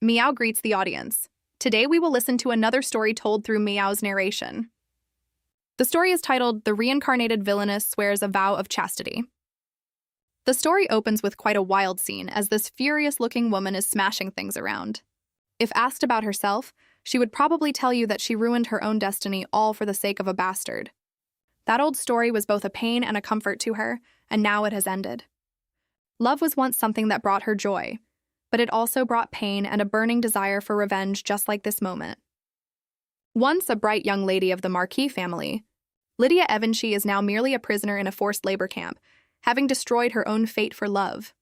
Meow greets the audience. Today we will listen to another story told through Meow's narration. The story is titled The Reincarnated Villainess Swears a Vow of Chastity. The story opens with quite a wild scene as this furious-looking woman is smashing things around. If asked about herself, she would probably tell you that she ruined her own destiny all for the sake of a bastard. That old story was both a pain and a comfort to her, and now it has ended. Love was once something that brought her joy, but it also brought pain and a burning desire for revenge just like this moment. Once a bright young lady of the Marquis family, Lydia Evanshee is now merely a prisoner in a forced labor camp, having destroyed her own fate for love.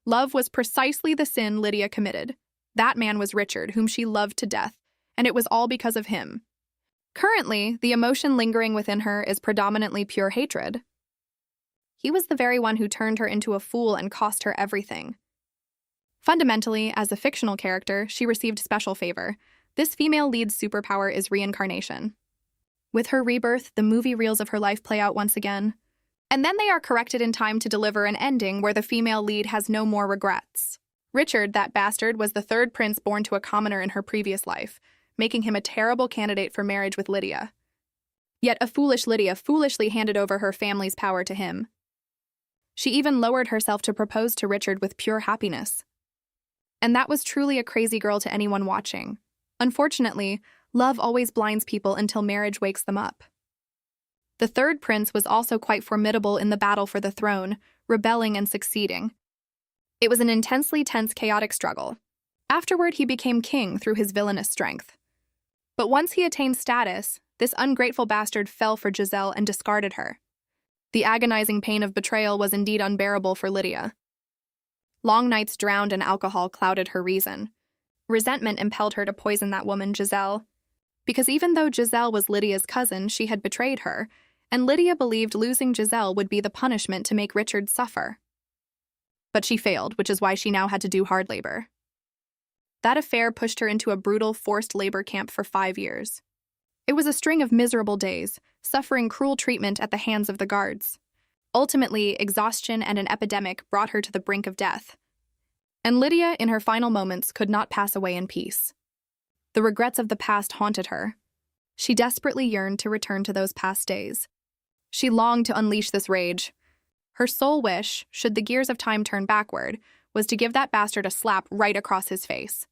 Love was precisely the sin Lydia committed. That man was Richard, whom she loved to death, and it was all because of him. Currently, the emotion lingering within her is predominantly pure hatred. He was the very one who turned her into a fool and cost her everything. Fundamentally, as a fictional character, she received special favor. This female lead's superpower is reincarnation. With her rebirth, the movie reels of her life play out once again. And then they are corrected in time to deliver an ending where the female lead has no more regrets. Richard, that bastard, was the third prince born to a commoner in her previous life, making him a terrible candidate for marriage with Lydia. Yet a foolish Lydia foolishly handed over her family's power to him. She even lowered herself to propose to Richard with pure happiness. And that was truly a crazy girl to anyone watching. Unfortunately, love always blinds people until marriage wakes them up. The third prince was also quite formidable in the battle for the throne, rebelling and succeeding. It was an intensely tense, chaotic struggle. Afterward, he became king through his villainous strength. But once he attained status, this ungrateful bastard fell for Giselle and discarded her. The agonizing pain of betrayal was indeed unbearable for Lydia. Long nights drowned in alcohol clouded her reason. Resentment impelled her to poison that woman, Giselle. Because even though Giselle was Lydia's cousin, she had betrayed her, and Lydia believed losing Giselle would be the punishment to make Richard suffer. But she failed, which is why she now had to do hard labor. That affair pushed her into a brutal, forced labor camp for 5 years. It was a string of miserable days, suffering cruel treatment at the hands of the guards. Ultimately, exhaustion and an epidemic brought her to the brink of death. And Lydia, in her final moments, could not pass away in peace. The regrets of the past haunted her. She desperately yearned to return to those past days. She longed to unleash this rage. Her sole wish, should the gears of time turn backward, was to give that bastard a slap right across his face.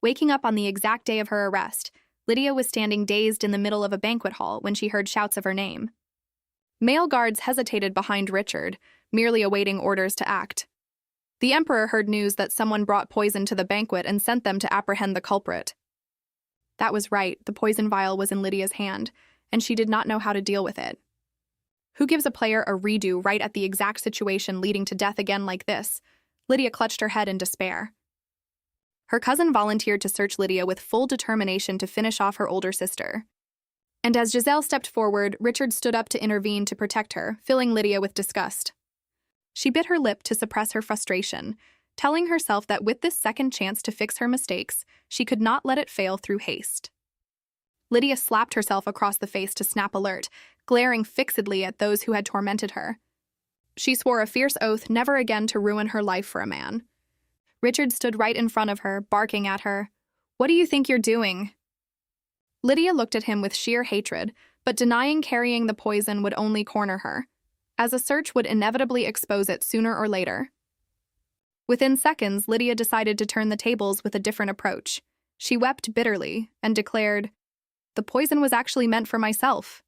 Waking up on the exact day of her arrest, Lydia was standing dazed in the middle of a banquet hall when she heard shouts of her name. Male guards hesitated behind Richard, merely awaiting orders to act. The emperor heard news that someone brought poison to the banquet and sent them to apprehend the culprit. That was right, the poison vial was in Lydia's hand, and she did not know how to deal with it. Who gives a player a redo right at the exact situation leading to death again like this? Lydia clutched her head in despair. Her cousin volunteered to search Lydia with full determination to finish off her older sister. And as Giselle stepped forward, Richard stood up to intervene to protect her, filling Lydia with disgust. She bit her lip to suppress her frustration, telling herself that with this second chance to fix her mistakes, she could not let it fail through haste. Lydia slapped herself across the face to snap alert, glaring fixedly at those who had tormented her. She swore a fierce oath never again to ruin her life for a man. Richard stood right in front of her, barking at her. "What do you think you're doing?" Lydia looked at him with sheer hatred, but denying carrying the poison would only corner her, as a search would inevitably expose it sooner or later. Within seconds, Lydia decided to turn the tables with a different approach. She wept bitterly and declared, "The poison was actually meant for myself."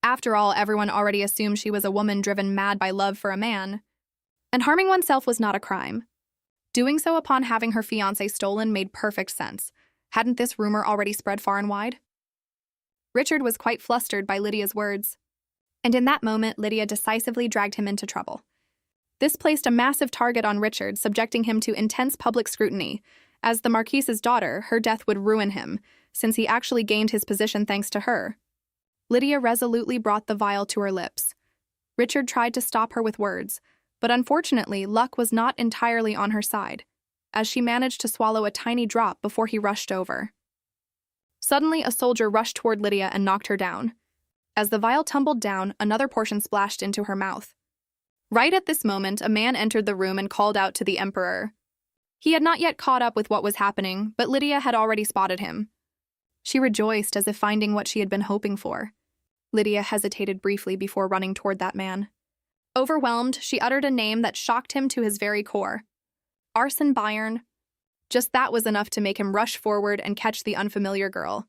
After all, everyone already assumed she was a woman driven mad by love for a man. And harming oneself was not a crime. Doing so upon having her fiancé stolen made perfect sense. Hadn't this rumor already spread far and wide? Richard was quite flustered by Lydia's words. And in that moment, Lydia decisively dragged him into trouble. This placed a massive target on Richard, subjecting him to intense public scrutiny. As the Marquise's daughter, her death would ruin him, since he actually gained his position thanks to her. Lydia resolutely brought the vial to her lips. Richard tried to stop her with words, but unfortunately, luck was not entirely on her side, as she managed to swallow a tiny drop before he rushed over. Suddenly, a soldier rushed toward Lydia and knocked her down. As the vial tumbled down, another portion splashed into her mouth. Right at this moment, a man entered the room and called out to the emperor. He had not yet caught up with what was happening, but Lydia had already spotted him. She rejoiced as if finding what she had been hoping for. Lydia hesitated briefly before running toward that man. Overwhelmed, she uttered a name that shocked him to his very core. Arsene Byron. Just that was enough to make him rush forward and catch the unfamiliar girl.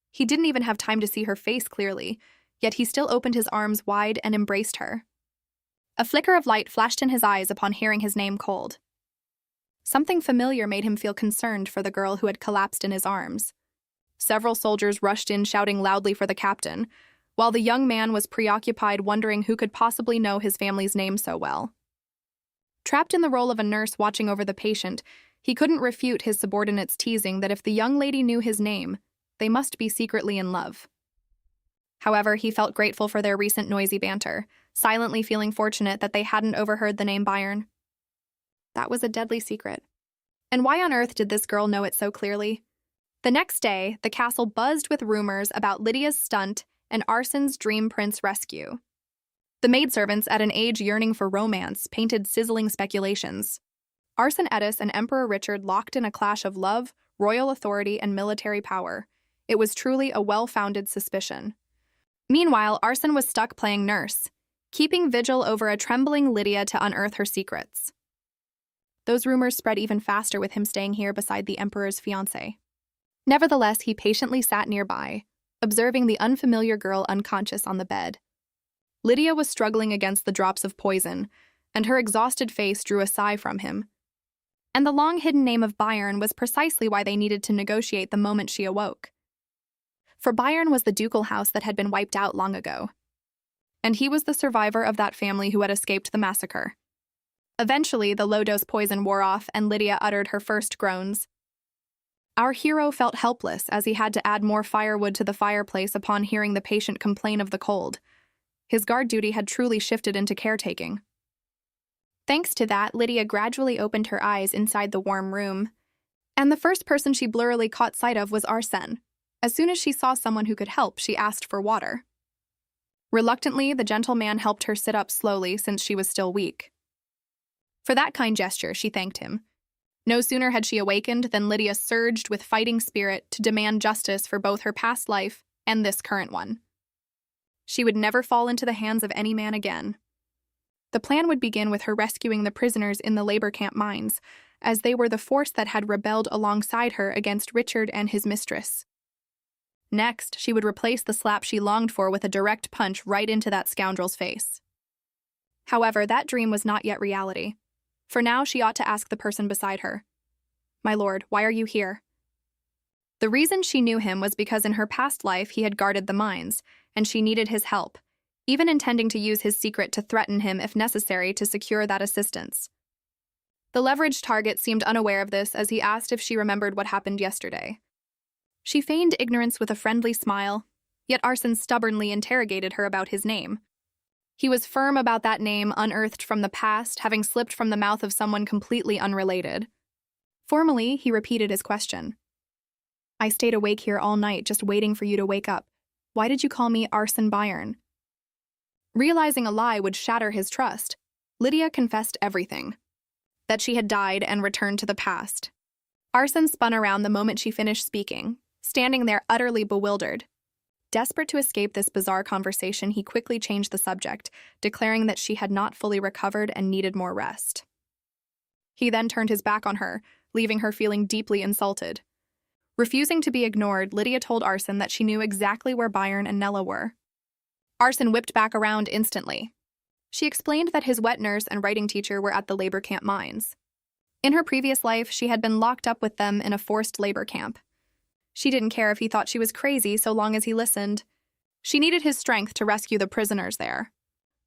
He didn't even have time to see her face clearly, yet he still opened his arms wide and embraced her. A flicker of light flashed in his eyes upon hearing his name called. Something familiar made him feel concerned for the girl who had collapsed in his arms. Several soldiers rushed in shouting loudly for the captain, while the young man was preoccupied wondering who could possibly know his family's name so well. Trapped in the role of a nurse watching over the patient, he couldn't refute his subordinates' teasing that if the young lady knew his name, they must be secretly in love. However, he felt grateful for their recent noisy banter, silently feeling fortunate that they hadn't overheard the name Byron. That was a deadly secret. And why on earth did this girl know it so clearly? The next day, the castle buzzed with rumors about Lydia's stunt and Arsene's dream prince rescue. The maidservants, at an age yearning for romance, painted sizzling speculations. Arsene Edis and Emperor Richard locked in a clash of love, royal authority, and military power. It was truly a well-founded suspicion. Meanwhile, Arsene was stuck playing nurse, keeping vigil over a trembling Lydia to unearth her secrets. Those rumors spread even faster with him staying here beside the Emperor's fiancée. Nevertheless, he patiently sat nearby, observing the unfamiliar girl unconscious on the bed. Lydia was struggling against the drops of poison, and her exhausted face drew a sigh from him. And the long-hidden name of Byron was precisely why they needed to negotiate the moment she awoke. For Byron was the ducal house that had been wiped out long ago. And he was the survivor of that family who had escaped the massacre. Eventually, the low-dose poison wore off and Lydia uttered her first groans. Our hero felt helpless as he had to add more firewood to the fireplace upon hearing the patient complain of the cold. His guard duty had truly shifted into caretaking. Thanks to that, Lydia gradually opened her eyes inside the warm room. And the first person she blurrily caught sight of was Arsene. As soon as she saw someone who could help, she asked for water. Reluctantly, the gentleman helped her sit up slowly since she was still weak. For that kind gesture, she thanked him. No sooner had she awakened than Lydia surged with fighting spirit to demand justice for both her past life and this current one. She would never fall into the hands of any man again. The plan would begin with her rescuing the prisoners in the labor camp mines, as they were the force that had rebelled alongside her against Richard and his mistress. Next, she would replace the slap she longed for with a direct punch right into that scoundrel's face. However, that dream was not yet reality. For now, she ought to ask the person beside her, "My lord, why are you here?" The reason she knew him was because in her past life he had guarded the mines, and she needed his help, even intending to use his secret to threaten him if necessary to secure that assistance. The leveraged target seemed unaware of this as he asked if she remembered what happened yesterday. She feigned ignorance with a friendly smile, yet Arsene stubbornly interrogated her about his name. He was firm about that name unearthed from the past, having slipped from the mouth of someone completely unrelated. Formally, he repeated his question. "I stayed awake here all night just waiting for you to wake up. Why did you call me Arsene Byron?" Realizing a lie would shatter his trust, Lydia confessed everything. That she had died and returned to the past. Arsene spun around the moment she finished speaking, standing there utterly bewildered. Desperate to escape this bizarre conversation, he quickly changed the subject, declaring that she had not fully recovered and needed more rest. He then turned his back on her, leaving her feeling deeply insulted. Refusing to be ignored, Lydia told Arsene that she knew exactly where Byron and Nella were. Arsene whipped back around instantly. She explained that his wet nurse and writing teacher were at the labor camp mines. In her previous life, she had been locked up with them in a forced labor camp. She didn't care if he thought she was crazy so long as he listened. She needed his strength to rescue the prisoners there.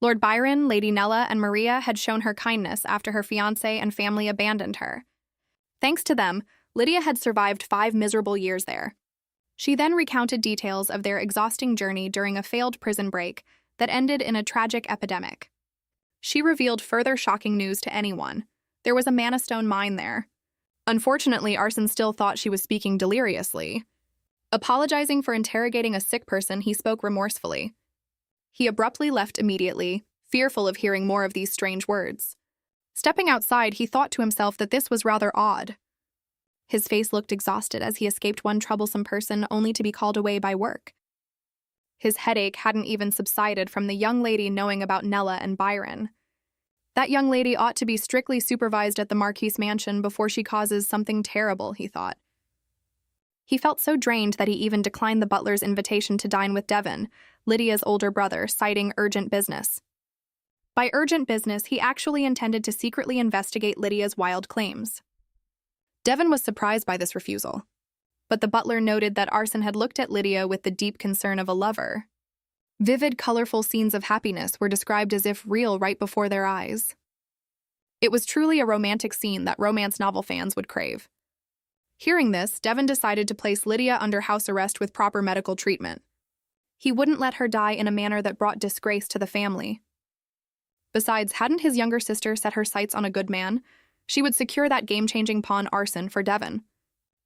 Lord Byron, Lady Nella, and Maria had shown her kindness after her fiancé and family abandoned her. Thanks to them, Lydia had survived 5 miserable years there. She then recounted details of their exhausting journey during a failed prison break that ended in a tragic epidemic. She revealed further shocking news to anyone. There was a Manistone mine there. Unfortunately, Arsene still thought she was speaking deliriously. Apologizing for interrogating a sick person, he spoke remorsefully. He abruptly left immediately, fearful of hearing more of these strange words. Stepping outside, he thought to himself that this was rather odd. His face looked exhausted as he escaped one troublesome person only to be called away by work. His headache hadn't even subsided from the young lady knowing about Nella and Byron. That young lady ought to be strictly supervised at the Marquise mansion before she causes something terrible, he thought. He felt so drained that he even declined the butler's invitation to dine with Devon, Lydia's older brother, citing urgent business. By urgent business, he actually intended to secretly investigate Lydia's wild claims. Devon was surprised by this refusal, but the butler noted that Arson had looked at Lydia with the deep concern of a lover. Vivid, colorful scenes of happiness were described as if real right before their eyes. It was truly a romantic scene that romance novel fans would crave. Hearing this, Devon decided to place Lydia under house arrest with proper medical treatment. He wouldn't let her die in a manner that brought disgrace to the family. Besides, hadn't his younger sister set her sights on a good man? She would secure that game-changing pawn Arson for Devon.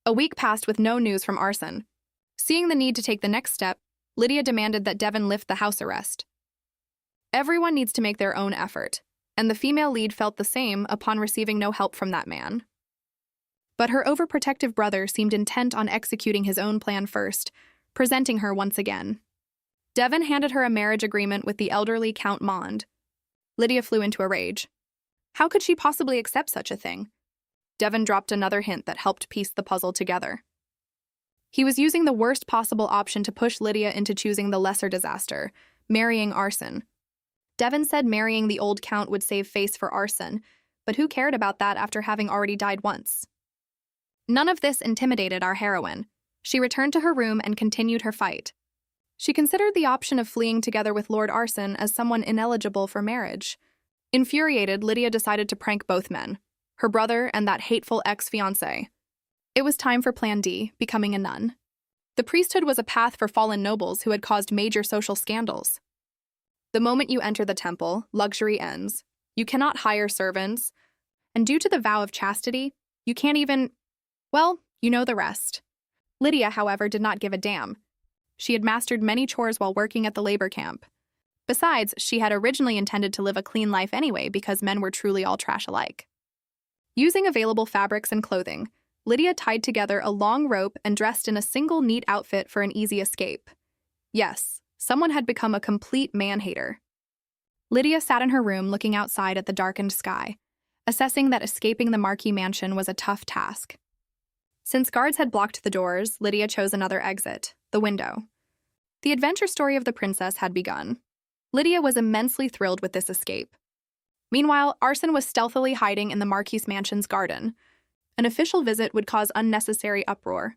A week passed with no news from Arson. Seeing the need to take the next step, Lydia demanded that Devon lift the house arrest. Everyone needs to make their own effort, and the female lead felt the same upon receiving no help from that man. But her overprotective brother seemed intent on executing his own plan first, presenting her once again. Devon handed her a marriage agreement with the elderly Count Mond. Lydia flew into a rage. How could she possibly accept such a thing? Devon dropped another hint that helped piece the puzzle together. He was using the worst possible option to push Lydia into choosing the lesser disaster, marrying Arson. Devon said marrying the old count would save face for Arson, but who cared about that after having already died once? None of this intimidated our heroine. She returned to her room and continued her fight. She considered the option of fleeing together with Lord Arson as someone ineligible for marriage. Infuriated, Lydia decided to prank both men, her brother and that hateful ex-fiancé. It was time for Plan D, becoming a nun. The priesthood was a path for fallen nobles who had caused major social scandals. The moment you enter the temple, luxury ends. You cannot hire servants, and due to the vow of chastity, you can't even... Well, you know the rest. Lydia, however, did not give a damn. She had mastered many chores while working at the labor camp. Besides, she had originally intended to live a clean life anyway because men were truly all trash alike. Using available fabrics and clothing, Lydia tied together a long rope and dressed in a single neat outfit for an easy escape. Yes, someone had become a complete man-hater. Lydia sat in her room looking outside at the darkened sky, assessing that escaping the Marquis mansion was a tough task. Since guards had blocked the doors, Lydia chose another exit, the window. The adventure story of the princess had begun. Lydia was immensely thrilled with this escape. Meanwhile, Arson was stealthily hiding in the Marquis mansion's garden. An official visit would cause unnecessary uproar.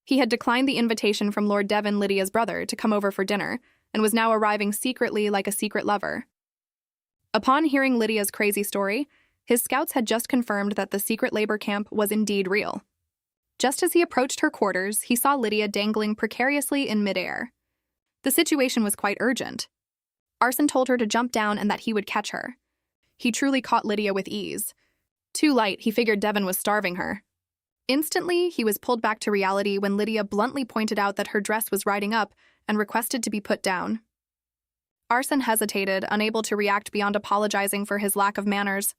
He had declined the invitation from Lord Devon, Lydia's brother, to come over for dinner, and was now arriving secretly like a secret lover. Upon hearing Lydia's crazy story, his scouts had just confirmed that the secret labor camp was indeed real. Just as he approached her quarters, he saw Lydia dangling precariously in midair. The situation was quite urgent. Arson told her to jump down and that he would catch her. He truly caught Lydia with ease. Too light, he figured Devon was starving her. Instantly, he was pulled back to reality when Lydia bluntly pointed out that her dress was riding up and requested to be put down. Arson hesitated, unable to react beyond apologizing for his lack of manners.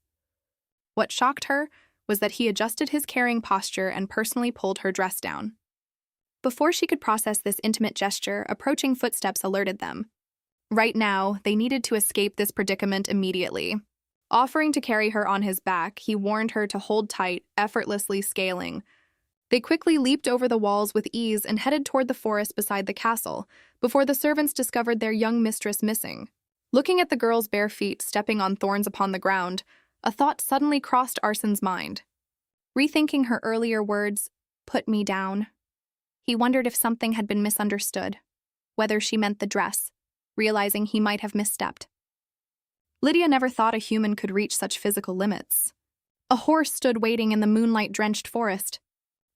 What shocked her was that he adjusted his carrying posture and personally pulled her dress down. Before she could process this intimate gesture, approaching footsteps alerted them. Right now, they needed to escape this predicament immediately. Offering to carry her on his back, he warned her to hold tight, effortlessly scaling. They quickly leaped over the walls with ease and headed toward the forest beside the castle, before the servants discovered their young mistress missing. Looking at the girl's bare feet stepping on thorns upon the ground, a thought suddenly crossed Arson's mind. Rethinking her earlier words, "Put me down," he wondered if something had been misunderstood, whether she meant the dress, realizing he might have misstepped. Lydia never thought a human could reach such physical limits. A horse stood waiting in the moonlight-drenched forest.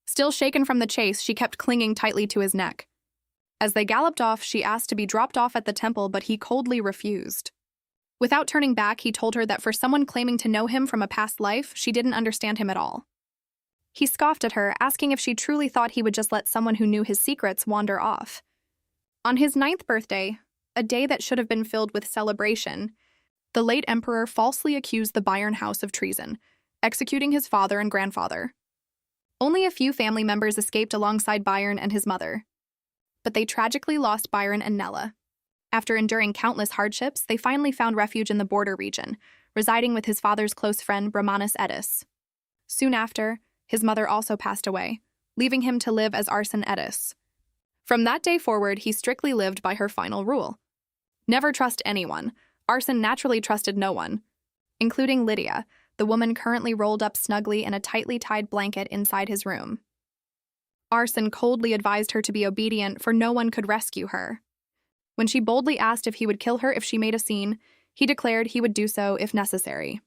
Still shaken from the chase, she kept clinging tightly to his neck. As they galloped off, she asked to be dropped off at the temple, but he coldly refused. Without turning back, he told her that for someone claiming to know him from a past life, she didn't understand him at all. He scoffed at her, asking if she truly thought he would just let someone who knew his secrets wander off. On his 9th birthday, a day that should have been filled with celebration, The late emperor falsely accused the Bayern house of treason, executing his father and grandfather. Only a few family members escaped alongside Bayern and his mother. But they tragically lost Byron and Nella. After enduring countless hardships, they finally found refuge in the border region, residing with his father's close friend Brahmanes Edis. Soon after, his mother also passed away, leaving him to live as Arsen Edis. From that day forward, he strictly lived by her final rule. Never trust anyone. Arsen naturally trusted no one, including Lydia, the woman currently rolled up snugly in a tightly tied blanket inside his room. Arsen coldly advised her to be obedient, for no one could rescue her. When she boldly asked if he would kill her if she made a scene, he declared he would do so if necessary.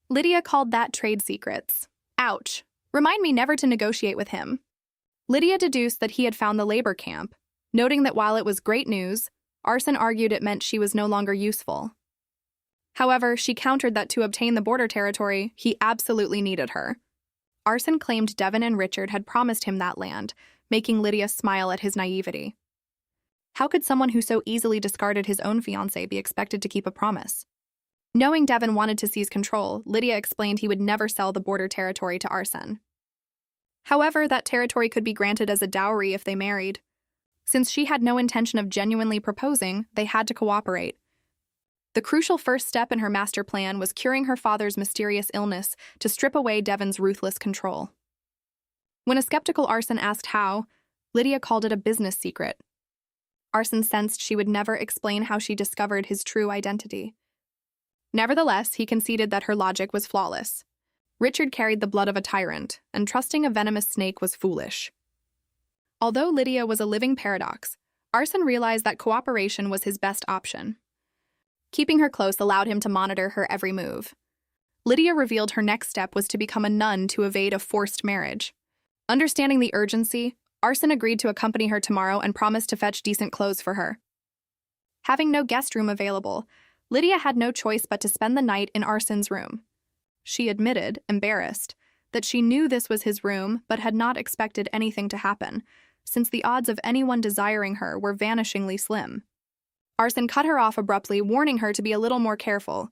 Lydia called that trade secrets. Ouch. Remind me never to negotiate with him. Lydia deduced that he had found the labor camp, noting that while it was great news, Arsen argued it meant she was no longer useful. However, she countered that to obtain the border territory, he absolutely needed her. Arsen claimed Devon and Richard had promised him that land, making Lydia smile at his naivety. How could someone who so easily discarded his own fiancé be expected to keep a promise? Knowing Devon wanted to seize control, Lydia explained he would never sell the border territory to Arsen. However, that territory could be granted as a dowry if they married. Since she had no intention of genuinely proposing, they had to cooperate. The crucial first step in her master plan was curing her father's mysterious illness to strip away Devon's ruthless control. When a skeptical Arsen asked how, Lydia called it a business secret. Arsen sensed she would never explain how she discovered his true identity. Nevertheless, he conceded that her logic was flawless. Richard carried the blood of a tyrant, and trusting a venomous snake was foolish. Although Lydia was a living paradox, Arsen realized that cooperation was his best option. Keeping her close allowed him to monitor her every move. Lydia revealed her next step was to become a nun to evade a forced marriage. Understanding the urgency, Arsen agreed to accompany her tomorrow and promised to fetch decent clothes for her. Having no guest room available, Lydia had no choice but to spend the night in Arsen's room. She admitted, embarrassed, that she knew this was his room but had not expected anything to happen, since the odds of anyone desiring her were vanishingly slim. Arsen cut her off abruptly, warning her to be a little more careful.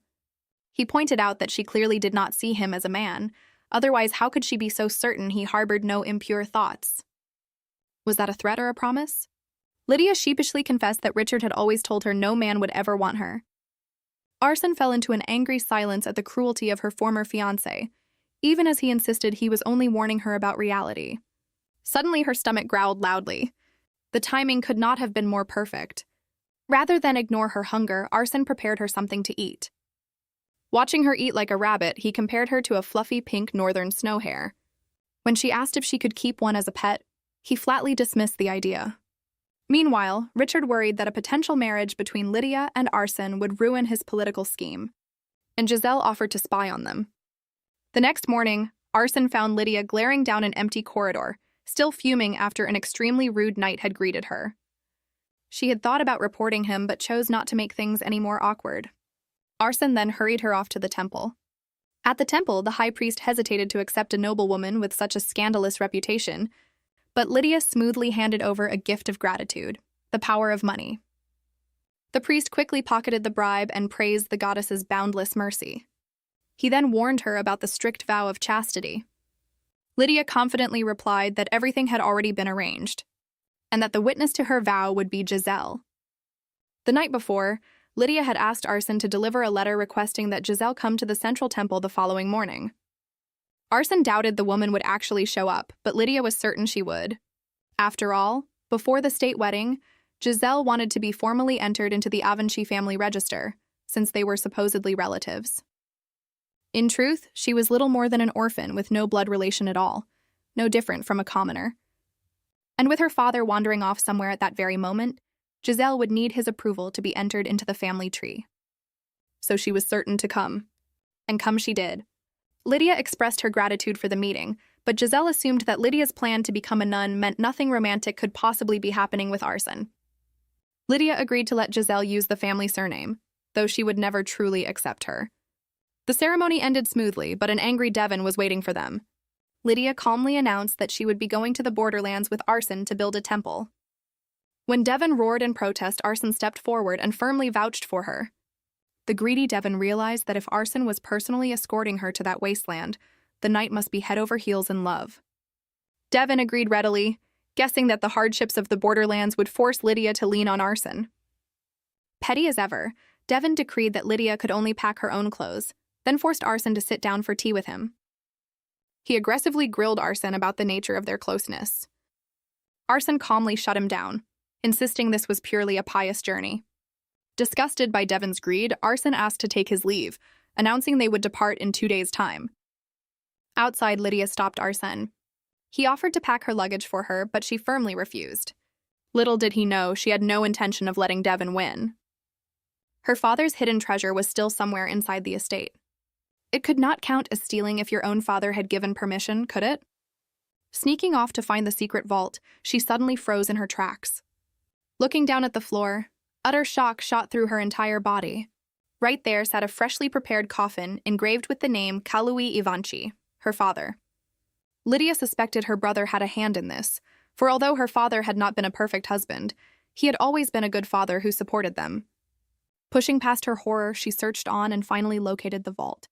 He pointed out that she clearly did not see him as a man, otherwise how could she be so certain he harbored no impure thoughts? Was that a threat or a promise? Lydia sheepishly confessed that Richard had always told her no man would ever want her. Arsen fell into an angry silence at the cruelty of her former fiancé, even as he insisted he was only warning her about reality. Suddenly her stomach growled loudly. The timing could not have been more perfect. Rather than ignore her hunger, Arsen prepared her something to eat. Watching her eat like a rabbit, he compared her to a fluffy pink northern snow hare. When she asked if she could keep one as a pet, he flatly dismissed the idea. Meanwhile, Richard worried that a potential marriage between Lydia and Arsen would ruin his political scheme, and Giselle offered to spy on them. The next morning, Arsen found Lydia glaring down an empty corridor, still fuming after an extremely rude knight had greeted her. She had thought about reporting him but chose not to make things any more awkward. Arsen then hurried her off to the temple. At the temple, the high priest hesitated to accept a noblewoman with such a scandalous reputation, but Lydia smoothly handed over a gift of gratitude, the power of money. The priest quickly pocketed the bribe and praised the goddess's boundless mercy. He then warned her about the strict vow of chastity. Lydia confidently replied that everything had already been arranged, and that the witness to her vow would be Giselle. The night before, Lydia had asked Arsen to deliver a letter requesting that Giselle come to the central temple the following morning. Arsen doubted the woman would actually show up, but Lydia was certain she would. After all, before the state wedding, Giselle wanted to be formally entered into the Avanchi family register, since they were supposedly relatives. In truth, she was little more than an orphan with no blood relation at all, no different from a commoner. And with her father wandering off somewhere at that very moment, Giselle would need his approval to be entered into the family tree. So she was certain to come. And come she did. Lydia expressed her gratitude for the meeting, but Giselle assumed that Lydia's plan to become a nun meant nothing romantic could possibly be happening with Arsen. Lydia agreed to let Giselle use the family surname, though she would never truly accept her. The ceremony ended smoothly, but an angry Devon was waiting for them. Lydia calmly announced that she would be going to the borderlands with Arsen to build a temple. When Devon roared in protest, Arsen stepped forward and firmly vouched for her. The greedy Devon realized that if Arson was personally escorting her to that wasteland, the knight must be head over heels in love. Devon agreed readily, guessing that the hardships of the borderlands would force Lydia to lean on Arson. Petty as ever, Devon decreed that Lydia could only pack her own clothes, then forced Arson to sit down for tea with him. He aggressively grilled Arson about the nature of their closeness. Arson calmly shut him down, insisting this was purely a pious journey. Disgusted by Devon's greed, Arson asked to take his leave, announcing they would depart in 2 days' time. Outside, Lydia stopped Arson. He offered to pack her luggage for her, but she firmly refused. Little did he know she had no intention of letting Devon win. Her father's hidden treasure was still somewhere inside the estate. It could not count as stealing if your own father had given permission, could it? Sneaking off to find the secret vault, she suddenly froze in her tracks. Looking down at the floor, utter shock shot through her entire body. Right there sat a freshly prepared coffin engraved with the name Kalui Ivanchi, her father. Lydia suspected her brother had a hand in this, for although her father had not been a perfect husband, he had always been a good father who supported them. Pushing past her horror, she searched on and finally located the vault.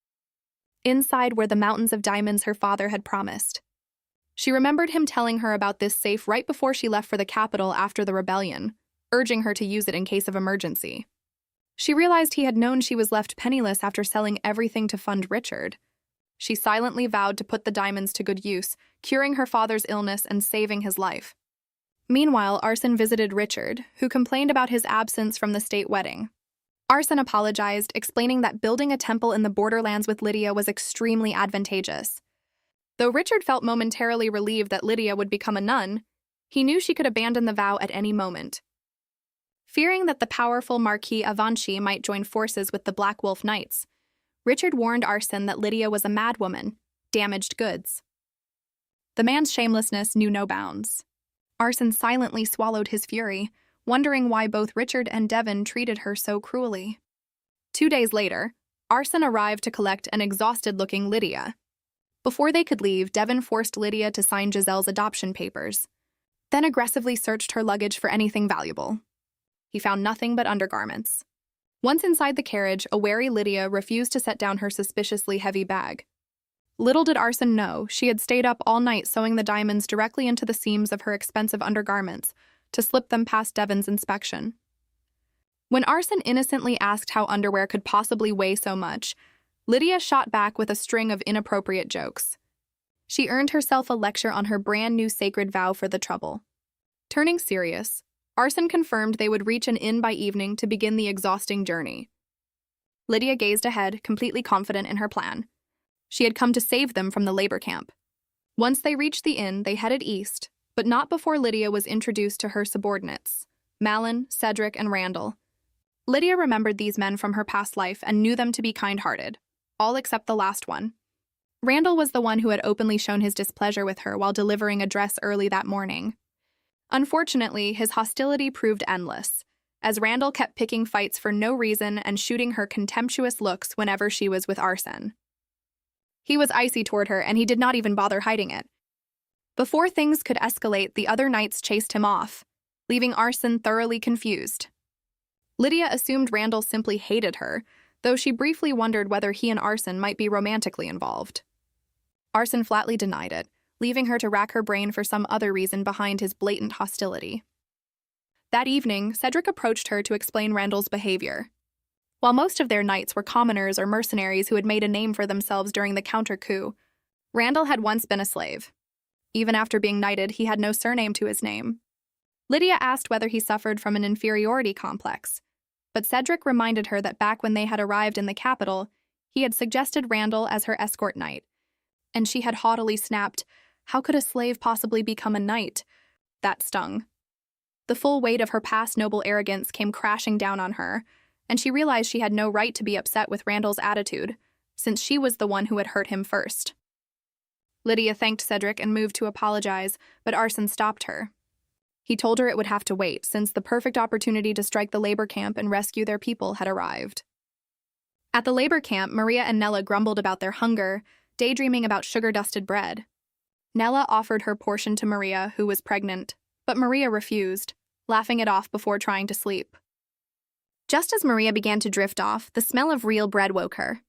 Inside were the mountains of diamonds her father had promised. She remembered him telling her about this safe right before she left for the capital after the rebellion, urging her to use it in case of emergency. She realized he had known she was left penniless after selling everything to fund Richard. She silently vowed to put the diamonds to good use, curing her father's illness and saving his life. Meanwhile, Arson visited Richard, who complained about his absence from the state wedding. Arson apologized, explaining that building a temple in the borderlands with Lydia was extremely advantageous. Though Richard felt momentarily relieved that Lydia would become a nun, he knew she could abandon the vow at any moment. Fearing that the powerful Marquis Avanchi might join forces with the Black Wolf Knights, Richard warned Arson that Lydia was a madwoman, damaged goods. The man's shamelessness knew no bounds. Arson silently swallowed his fury, wondering why both Richard and Devon treated her so cruelly. 2 days later, Arson arrived to collect an exhausted-looking Lydia. Before they could leave, Devon forced Lydia to sign Giselle's adoption papers, then aggressively searched her luggage for anything valuable. He found nothing but undergarments. Once inside the carriage, a wary Lydia refused to set down her suspiciously heavy bag. Little did Arson know, she had stayed up all night sewing the diamonds directly into the seams of her expensive undergarments to slip them past Devon's inspection. When Arson innocently asked how underwear could possibly weigh so much, Lydia shot back with a string of inappropriate jokes. She earned herself a lecture on her brand-new sacred vow for the trouble. Turning serious, Arson confirmed they would reach an inn by evening to begin the exhausting journey. Lydia gazed ahead, completely confident in her plan. She had come to save them from the labor camp. Once they reached the inn, they headed east, but not before Lydia was introduced to her subordinates, Malin, Cedric, and Randall. Lydia remembered these men from her past life and knew them to be kind-hearted, all except the last one. Randall was the one who had openly shown his displeasure with her while delivering a dress early that morning. Unfortunately, his hostility proved endless, as Randall kept picking fights for no reason and shooting her contemptuous looks whenever she was with Arson. He was icy toward her, and he did not even bother hiding it. Before things could escalate, the other knights chased him off, leaving Arson thoroughly confused. Lydia assumed Randall simply hated her, though she briefly wondered whether he and Arson might be romantically involved. Arson flatly denied it, leaving her to rack her brain for some other reason behind his blatant hostility. That evening, Cedric approached her to explain Randall's behavior. While most of their knights were commoners or mercenaries who had made a name for themselves during the counter-coup, Randall had once been a slave. Even after being knighted, he had no surname to his name. Lydia asked whether he suffered from an inferiority complex, but Cedric reminded her that back when they had arrived in the capital, he had suggested Randall as her escort knight, and she had haughtily snapped, "How could a slave possibly become a knight?" That stung. The full weight of her past noble arrogance came crashing down on her, and she realized she had no right to be upset with Randall's attitude, since she was the one who had hurt him first. Lydia thanked Cedric and moved to apologize, but Arson stopped her. He told her it would have to wait, since the perfect opportunity to strike the labor camp and rescue their people had arrived. At the labor camp, Maria and Nella grumbled about their hunger, daydreaming about sugar-dusted bread. Nella offered her portion to Maria, who was pregnant, but Maria refused, laughing it off before trying to sleep. Just as Maria began to drift off, the smell of real bread woke her.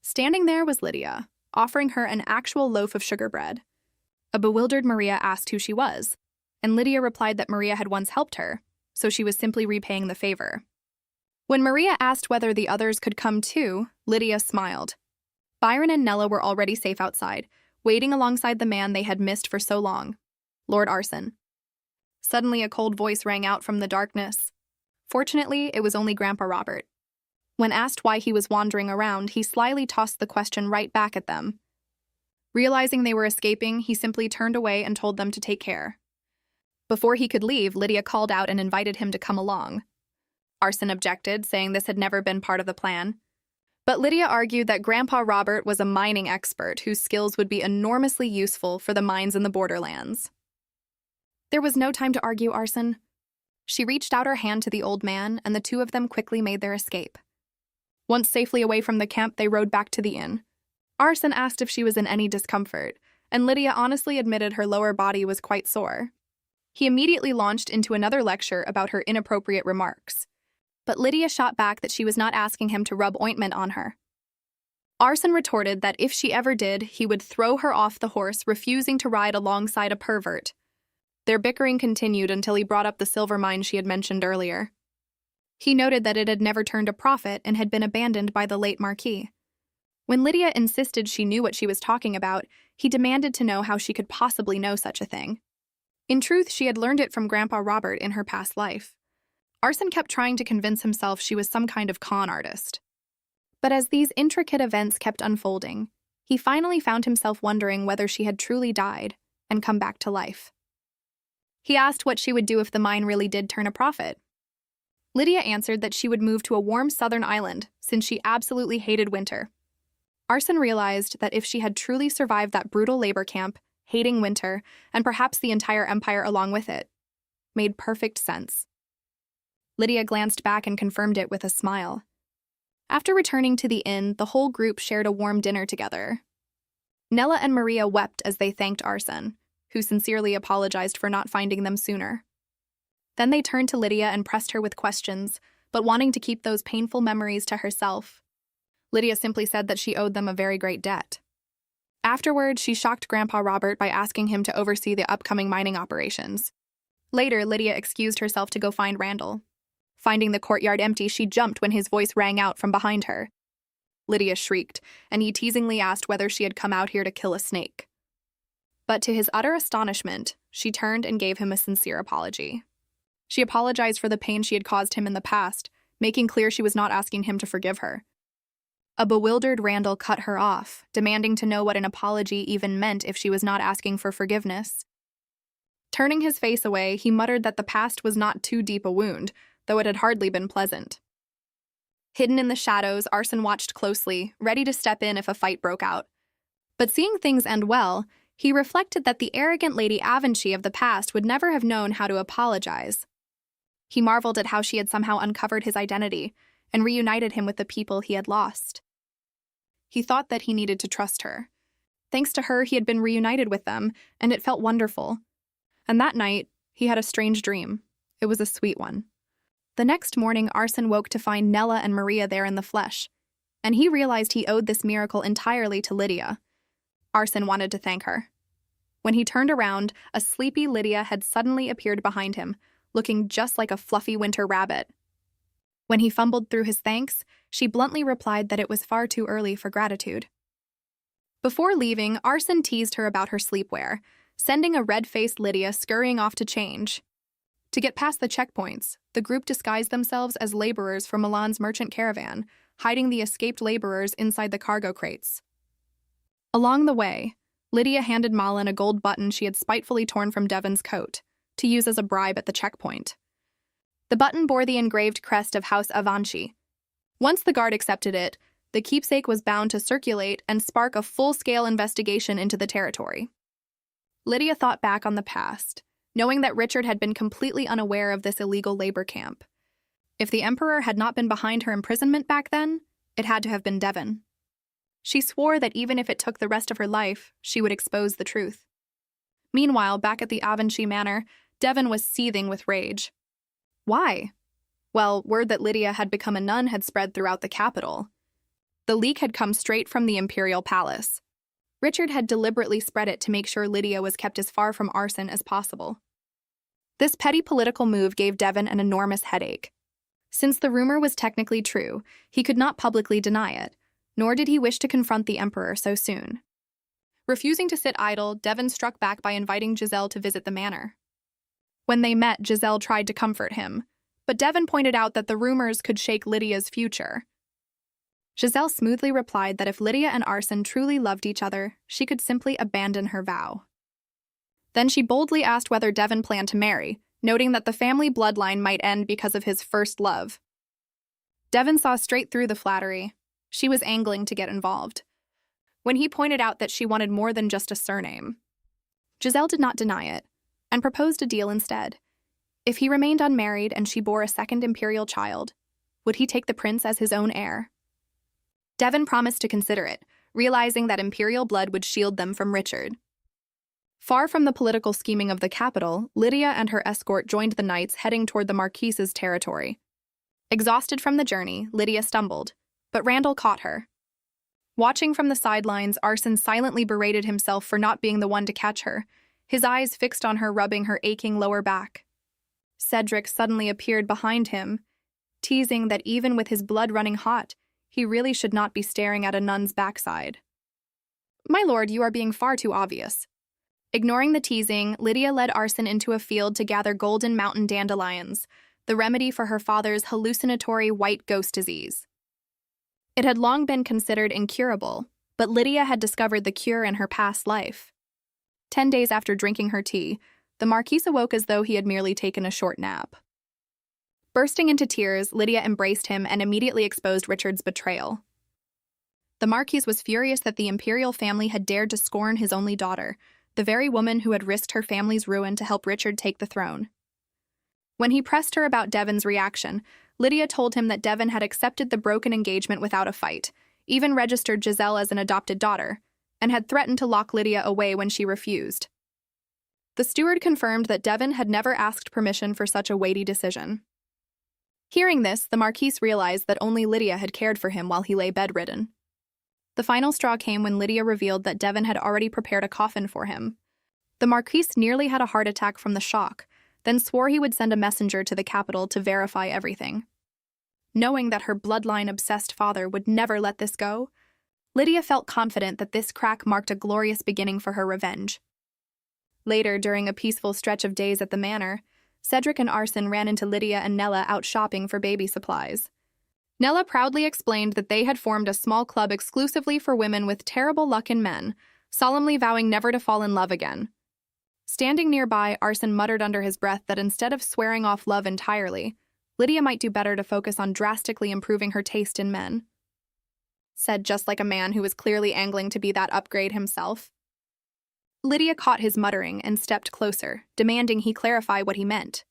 Standing there was Lydia, offering her an actual loaf of sugar bread. A bewildered Maria asked who she was, and Lydia replied that Maria had once helped her, so she was simply repaying the favor. When Maria asked whether the others could come too, Lydia smiled. Byron and Nella were already safe outside, waiting alongside the man they had missed for so long, Lord Arson. Suddenly, a cold voice rang out from the darkness. Fortunately, it was only Grandpa Robert. When asked why he was wandering around, he slyly tossed the question right back at them. Realizing they were escaping, he simply turned away and told them to take care. Before he could leave, Lydia called out and invited him to come along. Arson objected, saying this had never been part of the plan. But Lydia argued that Grandpa Robert was a mining expert whose skills would be enormously useful for the mines in the borderlands. There was no time to argue, Arson. She reached out her hand to the old man, and the two of them quickly made their escape. Once safely away from the camp, they rode back to the inn. Arson asked if she was in any discomfort, and Lydia honestly admitted her lower body was quite sore. He immediately launched into another lecture about her inappropriate remarks. But Lydia shot back that she was not asking him to rub ointment on her. Arson retorted that if she ever did, he would throw her off the horse, refusing to ride alongside a pervert. Their bickering continued until he brought up the silver mine she had mentioned earlier. He noted that it had never turned a profit and had been abandoned by the late Marquis. When Lydia insisted she knew what she was talking about, he demanded to know how she could possibly know such a thing. In truth, she had learned it from Grandpa Robert in her past life. Arson kept trying to convince himself she was some kind of con artist. But as these intricate events kept unfolding, he finally found himself wondering whether she had truly died and come back to life. He asked what she would do if the mine really did turn a profit. Lydia answered that she would move to a warm southern island since she absolutely hated winter. Arson realized that if she had truly survived that brutal labor camp, hating winter, and perhaps the entire empire along with it, made perfect sense. Lydia glanced back and confirmed it with a smile. After returning to the inn, the whole group shared a warm dinner together. Nella and Maria wept as they thanked Arson, who sincerely apologized for not finding them sooner. Then they turned to Lydia and pressed her with questions, but wanting to keep those painful memories to herself. Lydia simply said that she owed them a very great debt. Afterward, she shocked Grandpa Robert by asking him to oversee the upcoming mining operations. Later, Lydia excused herself to go find Randall. Finding the courtyard empty, she jumped when his voice rang out from behind her. Lydia shrieked, and he teasingly asked whether she had come out here to kill a snake. But to his utter astonishment, she turned and gave him a sincere apology. She apologized for the pain she had caused him in the past, making clear she was not asking him to forgive her. A bewildered Randall cut her off, demanding to know what an apology even meant if she was not asking for forgiveness. Turning his face away, he muttered that the past was not too deep a wound, though it had hardly been pleasant. Hidden in the shadows, Arson watched closely, ready to step in if a fight broke out. But seeing things end well, he reflected that the arrogant Lady Avonshee of the past would never have known how to apologize. He marveled at how she had somehow uncovered his identity and reunited him with the people he had lost. He thought that he needed to trust her. Thanks to her, he had been reunited with them, and it felt wonderful. And that night, he had a strange dream. It was a sweet one. The next morning, Arson woke to find Nella and Maria there in the flesh, and he realized he owed this miracle entirely to Lydia. Arson wanted to thank her. When he turned around, a sleepy Lydia had suddenly appeared behind him, looking just like a fluffy winter rabbit. When he fumbled through his thanks, she bluntly replied that it was far too early for gratitude. Before leaving, Arson teased her about her sleepwear, sending a red-faced Lydia scurrying off to change. To get past the checkpoints, the group disguised themselves as laborers from Milan's merchant caravan, hiding the escaped laborers inside the cargo crates. Along the way, Lydia handed Malin a gold button she had spitefully torn from Devon's coat, to use as a bribe at the checkpoint. The button bore the engraved crest of House Avonshee. Once the guard accepted it, the keepsake was bound to circulate and spark a full-scale investigation into the territory. Lydia thought back on the past, knowing that Richard had been completely unaware of this illegal labor camp. If the Emperor had not been behind her imprisonment back then, it had to have been Devon. She swore that even if it took the rest of her life, she would expose the truth. Meanwhile, back at the Avonshee Manor, Devon was seething with rage. Why? Well, word that Lydia had become a nun had spread throughout the capital. The leak had come straight from the imperial palace. Richard had deliberately spread it to make sure Lydia was kept as far from arson as possible. This petty political move gave Devon an enormous headache. Since the rumor was technically true, he could not publicly deny it, nor did he wish to confront the emperor so soon. Refusing to sit idle, Devon struck back by inviting Giselle to visit the manor. When they met, Giselle tried to comfort him, but Devon pointed out that the rumors could shake Lydia's future. Giselle smoothly replied that if Lydia and Arson truly loved each other, she could simply abandon her vow. Then she boldly asked whether Devon planned to marry, noting that the family bloodline might end because of his first love. Devon saw straight through the flattery. She was angling to get involved. When he pointed out that she wanted more than just a surname, Giselle did not deny it, and proposed a deal instead. If he remained unmarried and she bore a second imperial child, would he take the prince as his own heir? Devon promised to consider it, realizing that imperial blood would shield them from Richard. Far from the political scheming of the capital, Lydia and her escort joined the knights heading toward the Marquise's territory. Exhausted from the journey, Lydia stumbled, but Randall caught her. Watching from the sidelines, Arson silently berated himself for not being the one to catch her, his eyes fixed on her, rubbing her aching lower back. Cedric suddenly appeared behind him, teasing that even with his blood running hot, he really should not be staring at a nun's backside. "My lord, you are being far too obvious." Ignoring the teasing, Lydia led Arson into a field to gather golden mountain dandelions, the remedy for her father's hallucinatory white ghost disease. It had long been considered incurable, but Lydia had discovered the cure in her past life. 10 days after drinking her tea, the Marquise awoke as though he had merely taken a short nap. Bursting into tears, Lydia embraced him and immediately exposed Richard's betrayal. The Marquise was furious that the imperial family had dared to scorn his only daughter, the very woman who had risked her family's ruin to help Richard take the throne. When he pressed her about Devon's reaction, Lydia told him that Devon had accepted the broken engagement without a fight, even registered Giselle as an adopted daughter, and had threatened to lock Lydia away when she refused. The steward confirmed that Devon had never asked permission for such a weighty decision. Hearing this, the Marquise realized that only Lydia had cared for him while he lay bedridden. The final straw came when Lydia revealed that Devon had already prepared a coffin for him. The Marquise nearly had a heart attack from the shock, then swore he would send a messenger to the capital to verify everything. Knowing that her bloodline-obsessed father would never let this go, Lydia felt confident that this crack marked a glorious beginning for her revenge. Later, during a peaceful stretch of days at the manor, Cedric and Arson ran into Lydia and Nella out shopping for baby supplies. Nella proudly explained that they had formed a small club exclusively for women with terrible luck in men, solemnly vowing never to fall in love again. Standing nearby, Arson muttered under his breath that instead of swearing off love entirely, Lydia might do better to focus on drastically improving her taste in men. Said just like a man who was clearly angling to be that upgrade himself. Lydia caught his muttering and stepped closer, demanding he clarify what he meant.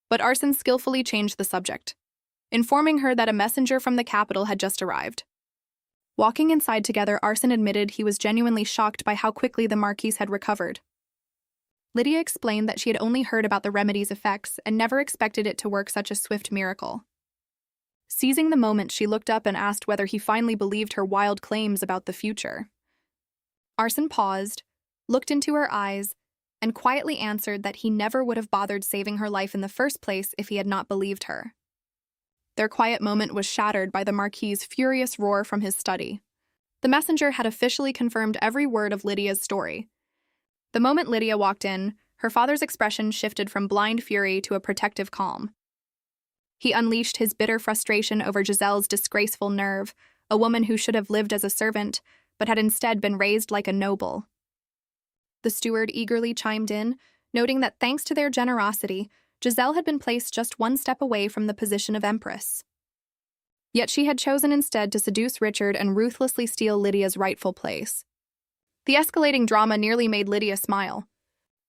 But Arson skillfully changed the subject, informing her that a messenger from the capital had just arrived. Walking inside together, Arson admitted he was genuinely shocked by how quickly the Marquise had recovered. Lydia explained that she had only heard about the remedy's effects and never expected it to work such a swift miracle. Seizing the moment, she looked up and asked whether he finally believed her wild claims about the future. Arson paused, looked into her eyes, and quietly answered that he never would have bothered saving her life in the first place if he had not believed her. Their quiet moment was shattered by the Marquis's furious roar from his study. The messenger had officially confirmed every word of Lydia's story. The moment Lydia walked in, her father's expression shifted from blind fury to a protective calm. He unleashed his bitter frustration over Giselle's disgraceful nerve, a woman who should have lived as a servant, but had instead been raised like a noble. The steward eagerly chimed in, noting that thanks to their generosity, Giselle had been placed just one step away from the position of empress. Yet she had chosen instead to seduce Richard and ruthlessly steal Lydia's rightful place. The escalating drama nearly made Lydia smile.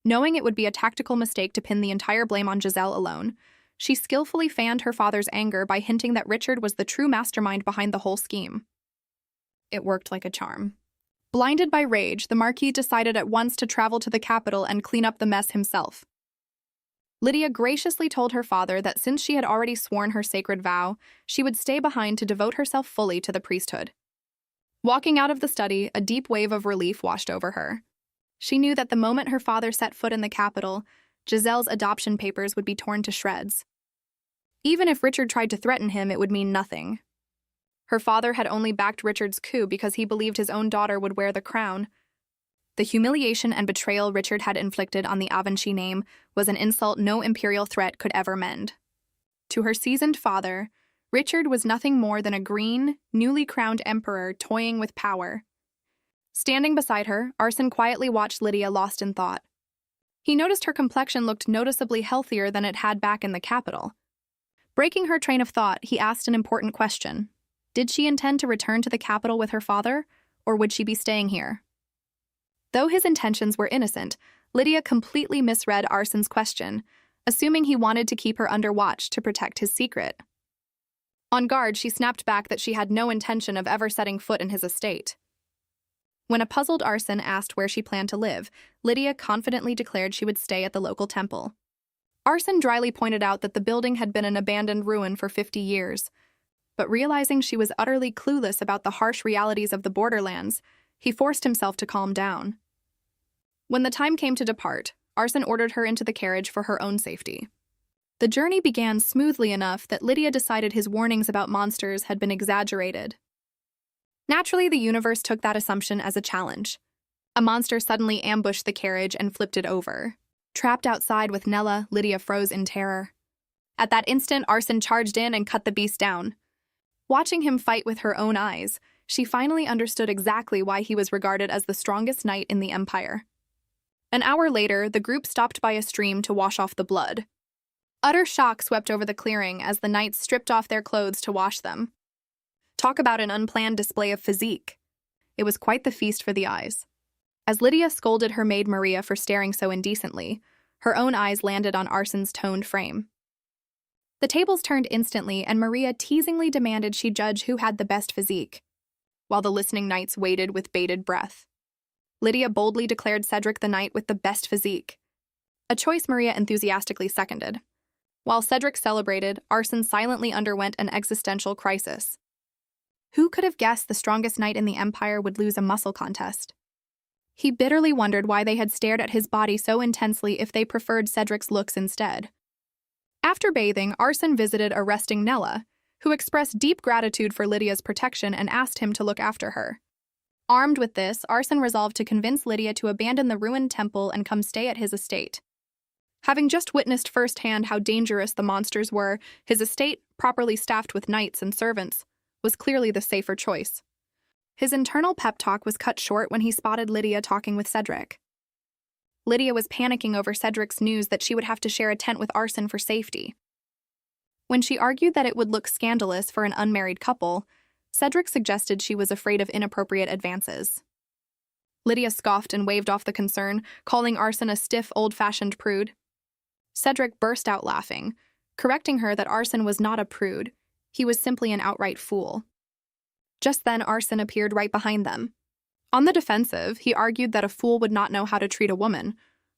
Knowing it would be a tactical mistake to pin the entire blame on Giselle alone, she skillfully fanned her father's anger by hinting that Richard was the true mastermind behind the whole scheme. It worked like a charm. Blinded by rage, the Marquis decided at once to travel to the capital and clean up the mess himself. Lydia graciously told her father that since she had already sworn her sacred vow, she would stay behind to devote herself fully to the priesthood. Walking out of the study, a deep wave of relief washed over her. She knew that the moment her father set foot in the capital, Giselle's adoption papers would be torn to shreds. Even if Richard tried to threaten him, it would mean nothing. Her father had only backed Richard's coup because he believed his own daughter would wear the crown. The humiliation and betrayal Richard had inflicted on the Avanchi name was an insult no imperial threat could ever mend. To her seasoned father, Richard was nothing more than a green, newly crowned emperor toying with power. Standing beside her, Arsen quietly watched Lydia lost in thought. He noticed her complexion looked noticeably healthier than it had back in the capital. Breaking her train of thought, he asked an important question. Did she intend to return to the capital with her father, or would she be staying here? Though his intentions were innocent, Lydia completely misread Arsen's question, assuming he wanted to keep her under watch to protect his secret. On guard, she snapped back that she had no intention of ever setting foot in his estate. When a puzzled Arsen asked where she planned to live, Lydia confidently declared she would stay at the local temple. Arsen dryly pointed out that the building had been an abandoned ruin for 50 years, but realizing she was utterly clueless about the harsh realities of the borderlands, he forced himself to calm down. When the time came to depart, Arsen ordered her into the carriage for her own safety. The journey began smoothly enough that Lydia decided his warnings about monsters had been exaggerated. Naturally, the universe took that assumption as a challenge. A monster suddenly ambushed the carriage and flipped it over. Trapped outside with Nella, Lydia froze in terror. At that instant, Arsen charged in and cut the beast down. Watching him fight with her own eyes, she finally understood exactly why he was regarded as the strongest knight in the Empire. An hour later, the group stopped by a stream to wash off the blood. Utter shock swept over the clearing as the knights stripped off their clothes to wash them. Talk about an unplanned display of physique. It was quite the feast for the eyes. As Lydia scolded her maid Maria for staring so indecently, her own eyes landed on Arsen's toned frame. The tables turned instantly, and Maria teasingly demanded she judge who had the best physique, while the listening knights waited with bated breath. Lydia boldly declared Cedric the knight with the best physique, a choice Maria enthusiastically seconded. While Cedric celebrated, Arsen silently underwent an existential crisis. Who could have guessed the strongest knight in the Empire would lose a muscle contest? He bitterly wondered why they had stared at his body so intensely if they preferred Cedric's looks instead. After bathing, Arsen visited a resting Nella, who expressed deep gratitude for Lydia's protection and asked him to look after her. Armed with this, Arsen resolved to convince Lydia to abandon the ruined temple and come stay at his estate. Having just witnessed firsthand how dangerous the monsters were, his estate, properly staffed with knights and servants, was clearly the safer choice. His internal pep talk was cut short when he spotted Lydia talking with Cedric. Lydia was panicking over Cedric's news that she would have to share a tent with Arsen for safety. When she argued that it would look scandalous for an unmarried couple, Cedric suggested she was afraid of inappropriate advances. Lydia scoffed and waved off the concern, calling Arsen a stiff, old-fashioned prude. Cedric burst out laughing, correcting her that Arsen was not a prude. He was simply an outright fool. Just then, Arsen appeared right behind them. On the defensive, he argued that a fool would not know how to treat a woman,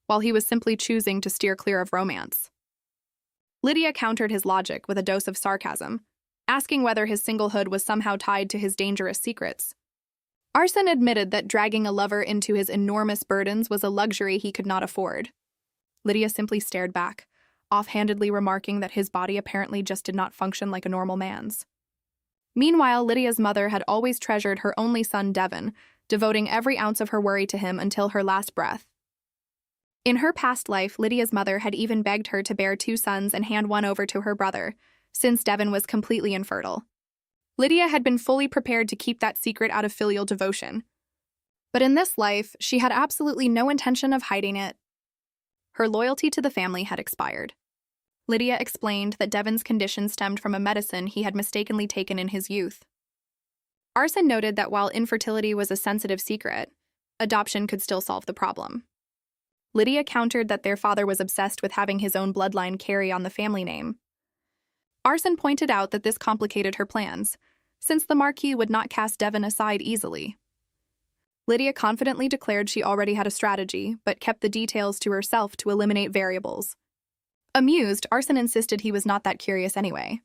while he was simply choosing to steer clear of romance. Lydia countered his logic with a dose of sarcasm, asking whether his singlehood was somehow tied to his dangerous secrets. Arsen admitted that dragging a lover into his enormous burdens was a luxury he could not afford. Lydia simply stared back, offhandedly remarking that his body apparently just did not function like a normal man's. Meanwhile, Lydia's mother had always treasured her only son, Devon, devoting every ounce of her worry to him until her last breath. In her past life, Lydia's mother had even begged her to bear 2 sons and hand one over to her brother, since Devon was completely infertile. Lydia had been fully prepared to keep that secret out of filial devotion. But in this life, she had absolutely no intention of hiding it. Her loyalty to the family had expired. Lydia explained that Devon's condition stemmed from a medicine he had mistakenly taken in his youth. Arsen noted that while infertility was a sensitive secret, adoption could still solve the problem. Lydia countered that their father was obsessed with having his own bloodline carry on the family name. Arsen pointed out that this complicated her plans, since the Marquis would not cast Devon aside easily. Lydia confidently declared she already had a strategy, but kept the details to herself to eliminate variables. Amused, Arson insisted he was not that curious anyway.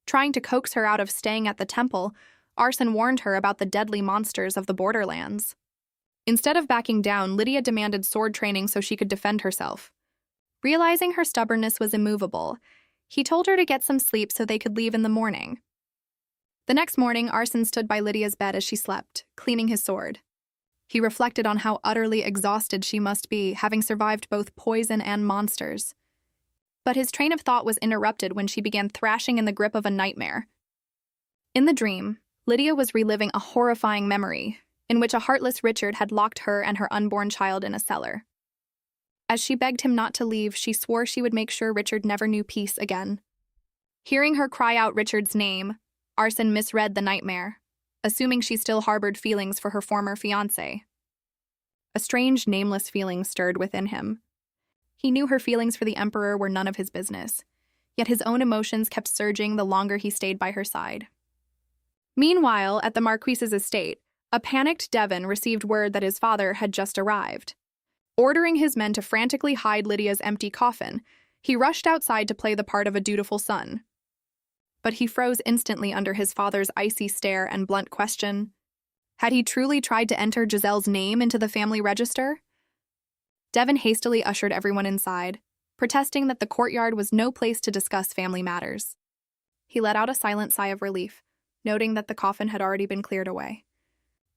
Trying to coax her out of staying at the temple, Arson warned her about the deadly monsters of the borderlands. Instead of backing down, Lydia demanded sword training so she could defend herself. Realizing her stubbornness was immovable, he told her to get some sleep so they could leave in the morning. The next morning, Arson stood by Lydia's bed as she slept, cleaning his sword. He reflected on how utterly exhausted she must be, having survived both poison and monsters. But his train of thought was interrupted when she began thrashing in the grip of a nightmare. In the dream, Lydia was reliving a horrifying memory, in which a heartless Richard had locked her and her unborn child in a cellar. As she begged him not to leave, she swore she would make sure Richard never knew peace again. Hearing her cry out Richard's name, Arson misread the nightmare, assuming she still harbored feelings for her former fiancé. A strange, nameless feeling stirred within him. He knew her feelings for the Emperor were none of his business, yet his own emotions kept surging the longer he stayed by her side. Meanwhile, at the Marquise's estate, a panicked Devon received word that his father had just arrived. Ordering his men to frantically hide Lydia's empty coffin, he rushed outside to play the part of a dutiful son. But he froze instantly under his father's icy stare and blunt question. Had he truly tried to enter Giselle's name into the family register? Devon hastily ushered everyone inside, protesting that the courtyard was no place to discuss family matters. He let out a silent sigh of relief, noting that the coffin had already been cleared away.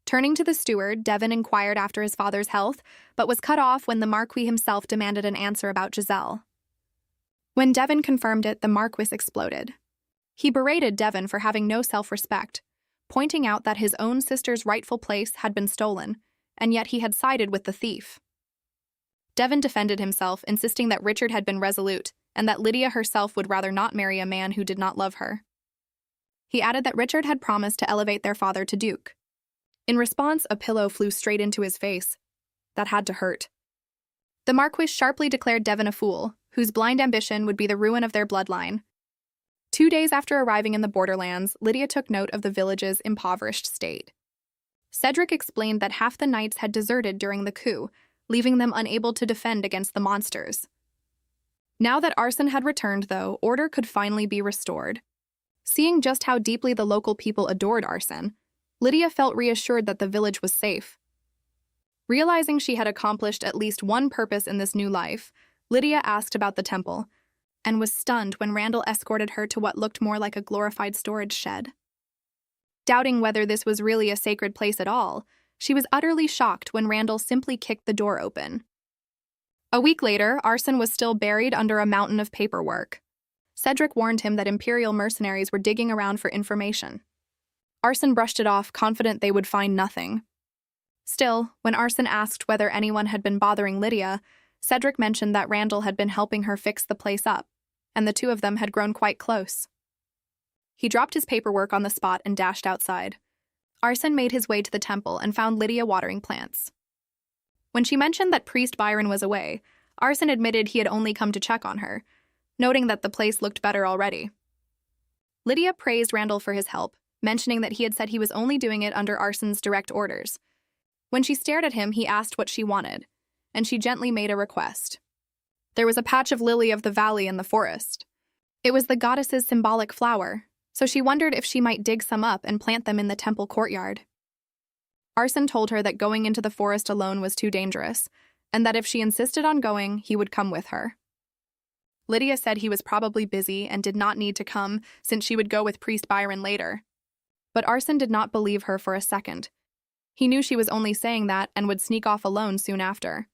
Turning to the steward, Devon inquired after his father's health, but was cut off when the Marquis himself demanded an answer about Giselle. When Devon confirmed it, the Marquis exploded. He berated Devon for having no self-respect, pointing out that his own sister's rightful place had been stolen, and yet he had sided with the thief. Devon defended himself, insisting that Richard had been resolute, and that Lydia herself would rather not marry a man who did not love her. He added that Richard had promised to elevate their father to duke. In response, a pillow flew straight into his face. That had to hurt. The Marquis sharply declared Devon a fool, whose blind ambition would be the ruin of their bloodline. 2 days after arriving in the borderlands, Lydia took note of the village's impoverished state. Cedric explained that half the knights had deserted during the coup, leaving them unable to defend against the monsters. Now that Arson had returned, though, order could finally be restored. Seeing just how deeply the local people adored Arson, Lydia felt reassured that the village was safe. Realizing she had accomplished at least one purpose in this new life, Lydia asked about the temple, and was stunned when Randall escorted her to what looked more like a glorified storage shed. Doubting whether this was really a sacred place at all, she was utterly shocked when Randall simply kicked the door open. A week later, Arson was still buried under a mountain of paperwork. Cedric warned him that Imperial mercenaries were digging around for information. Arson brushed it off, confident they would find nothing. Still, when Arson asked whether anyone had been bothering Lydia, Cedric mentioned that Randall had been helping her fix the place up, and the two of them had grown quite close. He dropped his paperwork on the spot and dashed outside. Arson made his way to the temple and found Lydia watering plants. When she mentioned that Priest Byron was away, Arson admitted he had only come to check on her, noting that the place looked better already. Lydia praised Randall for his help, mentioning that he had said he was only doing it under Arson's direct orders. When she stared at him, he asked what she wanted, and she gently made a request. There was a patch of lily of the valley in the forest. It was the goddess's symbolic flower, so she wondered if she might dig some up and plant them in the temple courtyard. Arson told her that going into the forest alone was too dangerous, and that if she insisted on going, he would come with her. Lydia said he was probably busy and did not need to come, since she would go with Priest Byron later. But Arson did not believe her for a second. He knew she was only saying that and would sneak off alone soon after.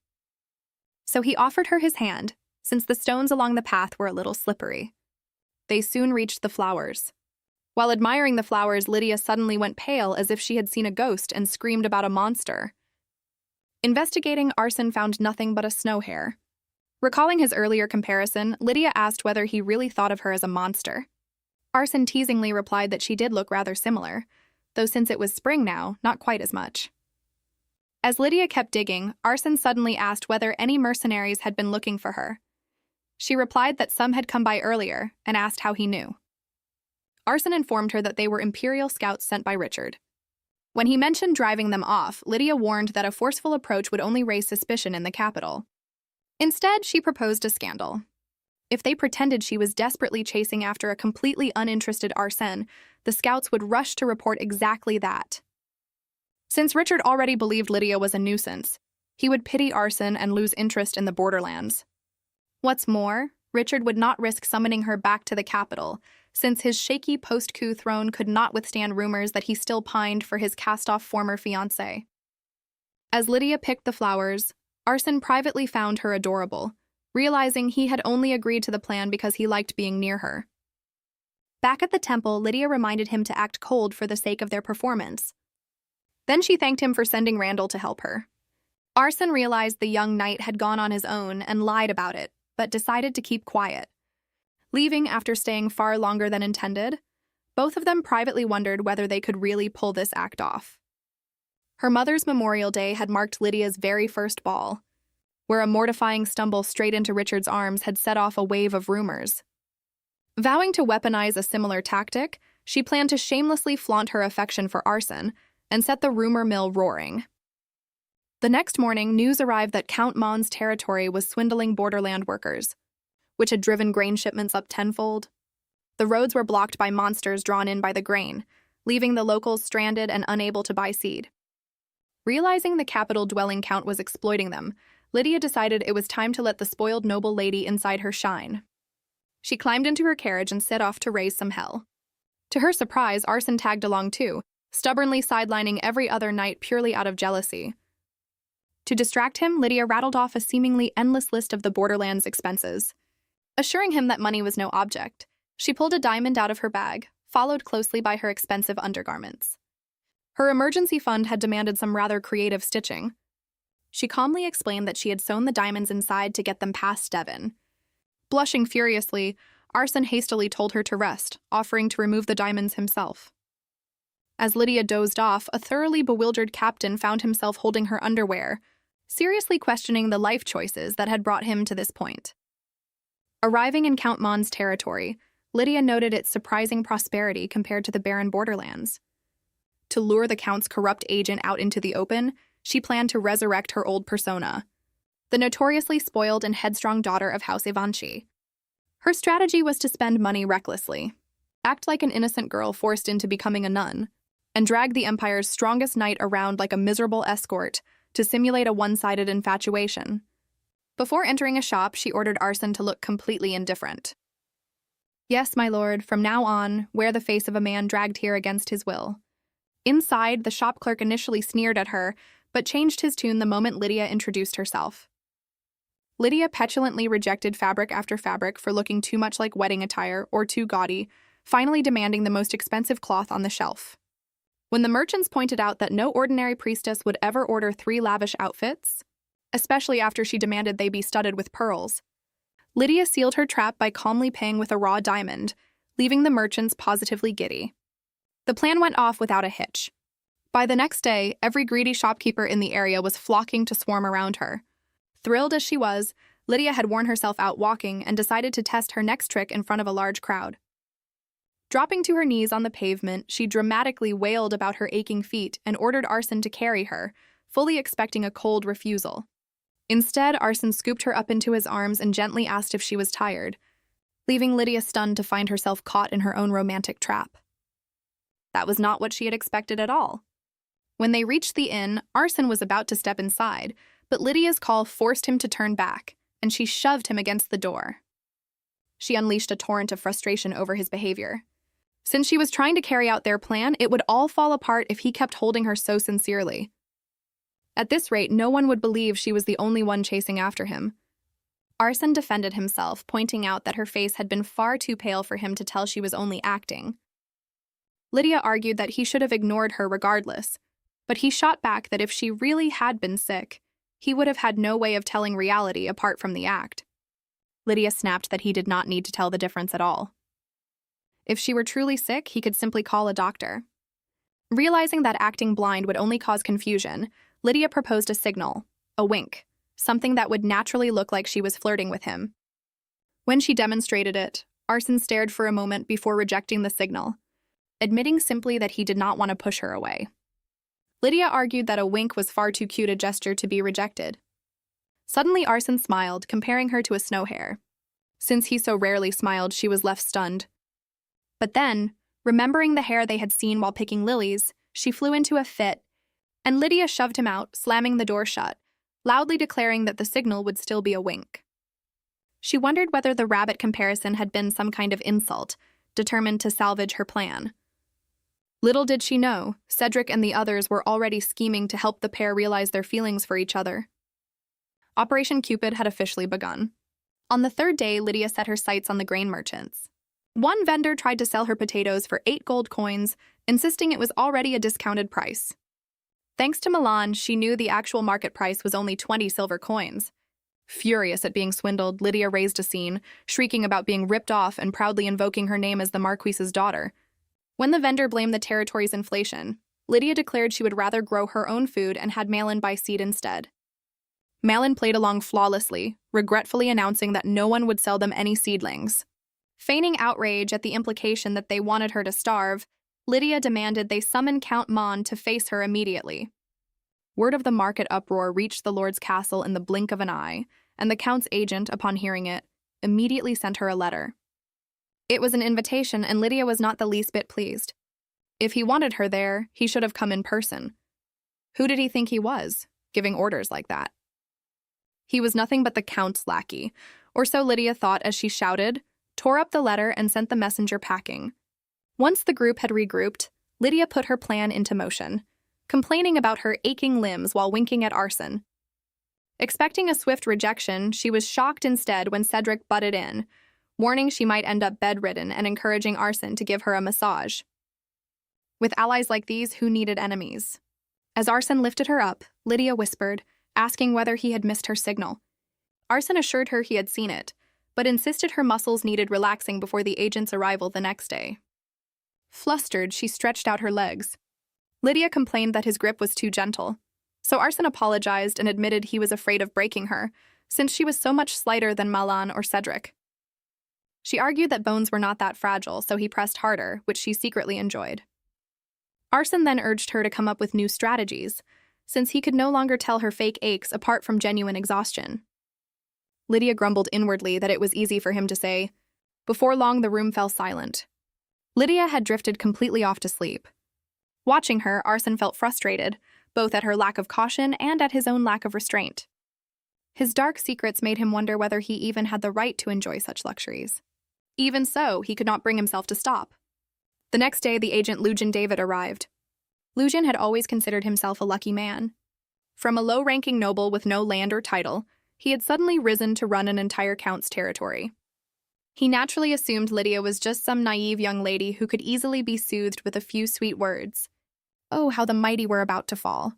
So he offered her his hand, since the stones along the path were a little slippery. They soon reached the flowers. While admiring the flowers, Lydia suddenly went pale as if she had seen a ghost and screamed about a monster. Investigating, Arson found nothing but a snow hare. Recalling his earlier comparison, Lydia asked whether he really thought of her as a monster. Arson teasingly replied that she did look rather similar, though since it was spring now, not quite as much. As Lydia kept digging, Arson suddenly asked whether any mercenaries had been looking for her. She replied that some had come by earlier and asked how he knew. Arson informed her that they were Imperial scouts sent by Richard. When he mentioned driving them off, Lydia warned that a forceful approach would only raise suspicion in the capital. Instead, she proposed a scandal. If they pretended she was desperately chasing after a completely uninterested Arsène, the scouts would rush to report exactly that. Since Richard already believed Lydia was a nuisance, he would pity Arsène and lose interest in the borderlands. What's more, Richard would not risk summoning her back to the capital, since his shaky post-coup throne could not withstand rumors that he still pined for his cast-off former fiancé. As Lydia picked the flowers, Arsène privately found her adorable, realizing he had only agreed to the plan because he liked being near her. Back at the temple, Lydia reminded him to act cold for the sake of their performance. Then she thanked him for sending Randall to help her. Arsène realized the young knight had gone on his own and lied about it, but decided to keep quiet. Leaving after staying far longer than intended, both of them privately wondered whether they could really pull this act off. Her mother's Memorial Day had marked Lydia's very first ball, where a mortifying stumble straight into Richard's arms had set off a wave of rumors. Vowing to weaponize a similar tactic, she planned to shamelessly flaunt her affection for Arsène and set the rumor mill roaring. The next morning, news arrived that Count Mon's territory was swindling borderland workers, which had driven grain shipments up tenfold. The roads were blocked by monsters drawn in by the grain, leaving the locals stranded and unable to buy seed. Realizing the capital-dwelling Count was exploiting them, Lydia decided it was time to let the spoiled noble lady inside her shine. She climbed into her carriage and set off to raise some hell. To her surprise, Arsène tagged along too, stubbornly sidelining every other knight purely out of jealousy. To distract him, Lydia rattled off a seemingly endless list of the borderlands' expenses. Assuring him that money was no object, she pulled a diamond out of her bag, followed closely by her expensive undergarments. Her emergency fund had demanded some rather creative stitching. She calmly explained that she had sewn the diamonds inside to get them past Devon. Blushing furiously, Arsène hastily told her to rest, offering to remove the diamonds himself. As Lydia dozed off, a thoroughly bewildered captain found himself holding her underwear, seriously questioning the life choices that had brought him to this point. Arriving in Count Mon's territory, Lydia noted its surprising prosperity compared to the barren borderlands. To lure the Count's corrupt agent out into the open, she planned to resurrect her old persona, the notoriously spoiled and headstrong daughter of House Evanchi. Her strategy was to spend money recklessly, act like an innocent girl forced into becoming a nun, and drag the Empire's strongest knight around like a miserable escort to simulate a one-sided infatuation. Before entering a shop, she ordered Arsène to look completely indifferent. "Yes, my lord, from now on, wear the face of a man dragged here against his will." Inside, the shop clerk initially sneered at her, but changed his tune the moment Lydia introduced herself. Lydia petulantly rejected fabric after fabric for looking too much like wedding attire or too gaudy, finally demanding the most expensive cloth on the shelf. When the merchants pointed out that no ordinary priestess would ever order 3 lavish outfits, especially after she demanded they be studded with pearls, Lydia sealed her trap by calmly paying with a raw diamond, leaving the merchants positively giddy. The plan went off without a hitch. By the next day, every greedy shopkeeper in the area was flocking to swarm around her. Thrilled as she was, Lydia had worn herself out walking and decided to test her next trick in front of a large crowd. Dropping to her knees on the pavement, she dramatically wailed about her aching feet and ordered Arsène to carry her, fully expecting a cold refusal. Instead, Arsène scooped her up into his arms and gently asked if she was tired, leaving Lydia stunned to find herself caught in her own romantic trap. That was not what she had expected at all. When they reached the inn, Arsène was about to step inside, but Lydia's call forced him to turn back, and she shoved him against the door. She unleashed a torrent of frustration over his behavior. Since she was trying to carry out their plan, it would all fall apart if he kept holding her so sincerely. At this rate, no one would believe she was the only one chasing after him. Arsène defended himself, pointing out that her face had been far too pale for him to tell she was only acting. Lydia argued that he should have ignored her regardless, but he shot back that if she really had been sick, he would have had no way of telling reality apart from the act. Lydia snapped that he did not need to tell the difference at all. If she were truly sick, he could simply call a doctor. Realizing that acting blind would only cause confusion, Lydia proposed a signal, a wink, something that would naturally look like she was flirting with him. When she demonstrated it, Arsène stared for a moment before rejecting the signal, admitting simply that he did not want to push her away. Lydia argued that a wink was far too cute a gesture to be rejected. Suddenly, Arsène smiled, comparing her to a snow hare. Since he so rarely smiled, she was left stunned. But then, remembering the hair they had seen while picking lilies, she flew into a fit, and Lydia shoved him out, slamming the door shut, loudly declaring that the signal would still be a wink. She wondered whether the rabbit comparison had been some kind of insult, determined to salvage her plan. Little did she know, Cedric and the others were already scheming to help the pair realize their feelings for each other. Operation Cupid had officially begun. On the third day, Lydia set her sights on the grain merchants. One vendor tried to sell her potatoes for 8 gold coins, insisting it was already a discounted price. Thanks to Milan, she knew the actual market price was only 20 silver coins. Furious at being swindled, Lydia raised a scene, shrieking about being ripped off and proudly invoking her name as the Marquise's daughter. When the vendor blamed the territory's inflation, Lydia declared she would rather grow her own food and had Malin buy seed instead. Malin played along flawlessly, regretfully announcing that no one would sell them any seedlings. Feigning outrage at the implication that they wanted her to starve, Lydia demanded they summon Count Mon to face her immediately. Word of the market uproar reached the Lord's castle in the blink of an eye, and the Count's agent, upon hearing it, immediately sent her a letter. It was an invitation, and Lydia was not the least bit pleased. If he wanted her there, he should have come in person. Who did he think he was, giving orders like that? He was nothing but the Count's lackey, or so Lydia thought as she shouted, tore up the letter, and sent the messenger packing. Once the group had regrouped, Lydia put her plan into motion, complaining about her aching limbs while winking at Arson. Expecting a swift rejection, she was shocked instead when Cedric butted in, warning she might end up bedridden and encouraging Arson to give her a massage. With allies like these, who needed enemies? As Arson lifted her up, Lydia whispered, asking whether he had missed her signal. Arson assured her he had seen it, but insisted her muscles needed relaxing before the agent's arrival the next day. Flustered, she stretched out her legs. Lydia complained that his grip was too gentle, so Arson apologized and admitted he was afraid of breaking her, since she was so much slighter than Malan or Cedric. She argued that bones were not that fragile, so he pressed harder, which she secretly enjoyed. Arson then urged her to come up with new strategies, since he could no longer tell her fake aches apart from genuine exhaustion. Lydia grumbled inwardly that it was easy for him to say. Before long, the room fell silent. Lydia had drifted completely off to sleep. Watching her, Arson felt frustrated, both at her lack of caution and at his own lack of restraint. His dark secrets made him wonder whether he even had the right to enjoy such luxuries. Even so, he could not bring himself to stop. The next day, the agent Lujan David arrived. Lujan had always considered himself a lucky man. From a low-ranking noble with no land or title, he had suddenly risen to run an entire count's territory. He naturally assumed Lydia was just some naive young lady who could easily be soothed with a few sweet words. Oh, how the mighty were about to fall.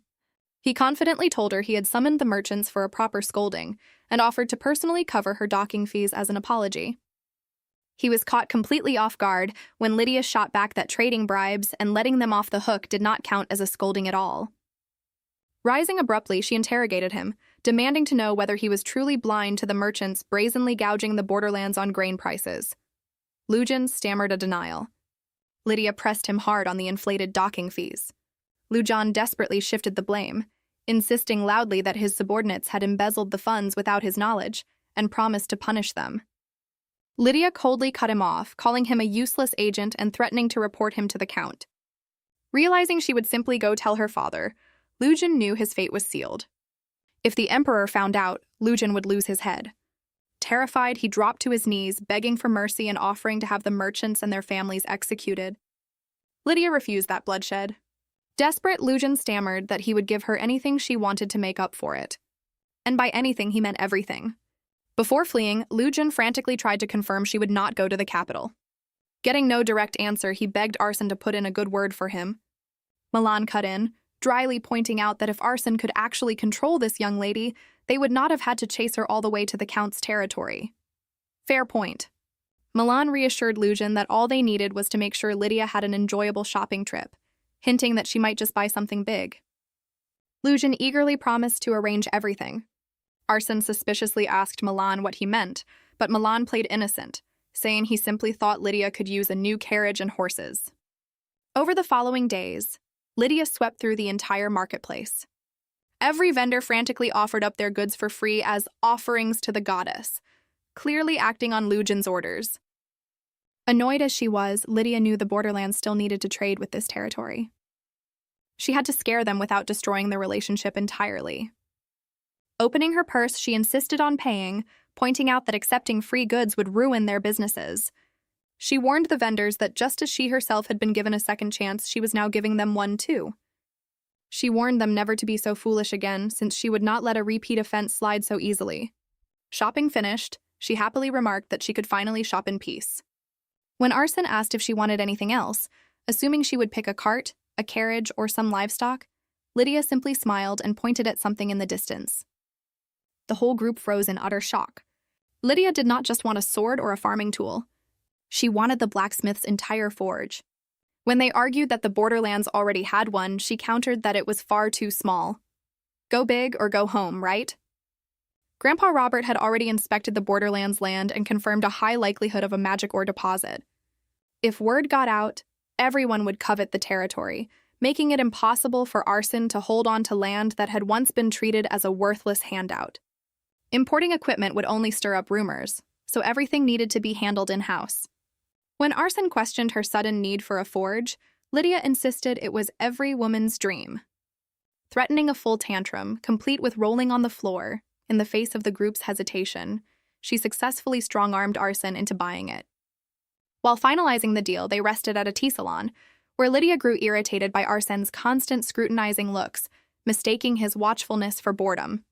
He confidently told her he had summoned the merchants for a proper scolding and offered to personally cover her docking fees as an apology. He was caught completely off guard when Lydia shot back that trading bribes and letting them off the hook did not count as a scolding at all. Rising abruptly, she interrogated him, demanding to know whether he was truly blind to the merchants brazenly gouging the borderlands on grain prices. Lujan stammered a denial. Lydia pressed him hard on the inflated docking fees. Lujan desperately shifted the blame, insisting loudly that his subordinates had embezzled the funds without his knowledge and promised to punish them. Lydia coldly cut him off, calling him a useless agent and threatening to report him to the Count. Realizing she would simply go tell her father, Lujan knew his fate was sealed. If the Emperor found out, Lujan would lose his head. Terrified, he dropped to his knees, begging for mercy and offering to have the merchants and their families executed. Lydia refused that bloodshed. Desperate, Lujan stammered that he would give her anything she wanted to make up for it. And by anything, he meant everything. Before fleeing, Lujan frantically tried to confirm she would not go to the capital. Getting no direct answer, he begged Arson to put in a good word for him. Milan cut in, dryly pointing out that if Arson could actually control this young lady, they would not have had to chase her all the way to the Count's territory. Fair point. Milan reassured Lujan that all they needed was to make sure Lydia had an enjoyable shopping trip, hinting that she might just buy something big. Lujan eagerly promised to arrange everything. Arson suspiciously asked Milan what he meant, but Milan played innocent, saying he simply thought Lydia could use a new carriage and horses. Over the following days, Lydia swept through the entire marketplace. Every vendor frantically offered up their goods for free as offerings to the goddess, clearly acting on Lujin's orders. Annoyed as she was, Lydia knew the borderlands still needed to trade with this territory. She had to scare them without destroying the relationship entirely. Opening her purse, she insisted on paying, pointing out that accepting free goods would ruin their businesses. She warned the vendors that just as she herself had been given a second chance, she was now giving them one too. She warned them never to be so foolish again, since she would not let a repeat offense slide so easily. Shopping finished, she happily remarked that she could finally shop in peace. When Arson asked if she wanted anything else, assuming she would pick a cart, a carriage, or some livestock, Lydia simply smiled and pointed at something in the distance. The whole group froze in utter shock. Lydia did not just want a sword or a farming tool. She wanted the blacksmith's entire forge. When they argued that the borderlands already had one, she countered that it was far too small. Go big or go home, right? Grandpa Robert had already inspected the borderlands land and confirmed a high likelihood of a magic ore deposit. If word got out, everyone would covet the territory, making it impossible for Arson to hold on to land that had once been treated as a worthless handout. Importing equipment would only stir up rumors, so everything needed to be handled in-house. When Arson questioned her sudden need for a forge, Lydia insisted it was every woman's dream. Threatening a full tantrum, complete with rolling on the floor, in the face of the group's hesitation, she successfully strong-armed Arson into buying it. While finalizing the deal, they rested at a tea salon, where Lydia grew irritated by Arson's constant scrutinizing looks, mistaking his watchfulness for boredom.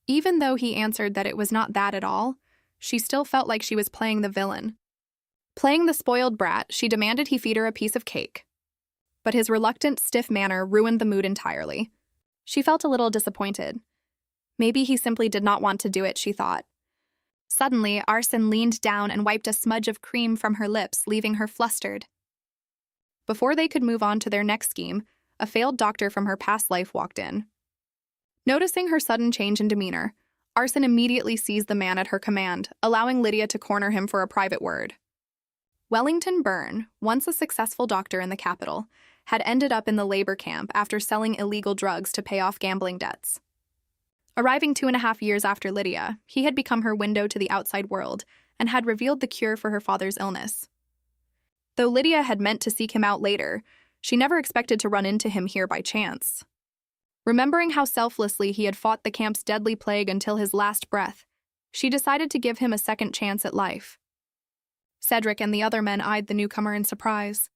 Even though he answered that it was not that at all, she still felt like she was playing the villain. Playing the spoiled brat, she demanded he feed her a piece of cake. But his reluctant, stiff manner ruined the mood entirely. She felt a little disappointed. Maybe he simply did not want to do it, she thought. Suddenly, Arson leaned down and wiped a smudge of cream from her lips, leaving her flustered. Before they could move on to their next scheme, a failed doctor from her past life walked in. Noticing her sudden change in demeanor, Arson immediately seized the man at her command, allowing Lydia to corner him for a private word. Wellington Byrne, once a successful doctor in the capital, had ended up in the labor camp after selling illegal drugs to pay off gambling debts. Arriving 2.5 years after Lydia, he had become her window to the outside world and had revealed the cure for her father's illness. Though Lydia had meant to seek him out later, she never expected to run into him here by chance. Remembering how selflessly he had fought the camp's deadly plague until his last breath, she decided to give him a second chance at life. Cedric and the other men eyed the newcomer in surprise.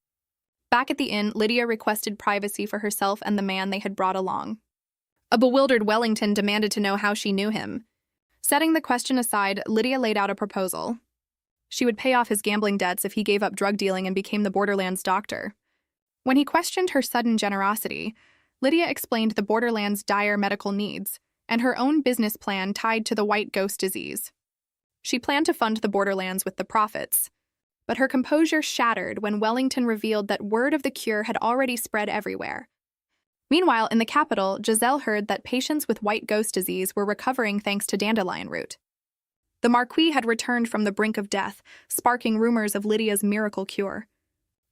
Back at the inn, Lydia requested privacy for herself and the man they had brought along. A bewildered Wellington demanded to know how she knew him. Setting the question aside, Lydia laid out a proposal. She would pay off his gambling debts if he gave up drug dealing and became the Borderlands doctor. When he questioned her sudden generosity, Lydia explained the Borderlands' dire medical needs and her own business plan tied to the white ghost disease. She planned to fund the Borderlands with the profits, but her composure shattered when Wellington revealed that word of the cure had already spread everywhere. Meanwhile, in the capital, Giselle heard that patients with white ghost disease were recovering thanks to dandelion root. The Marquis had returned from the brink of death, sparking rumors of Lydia's miracle cure.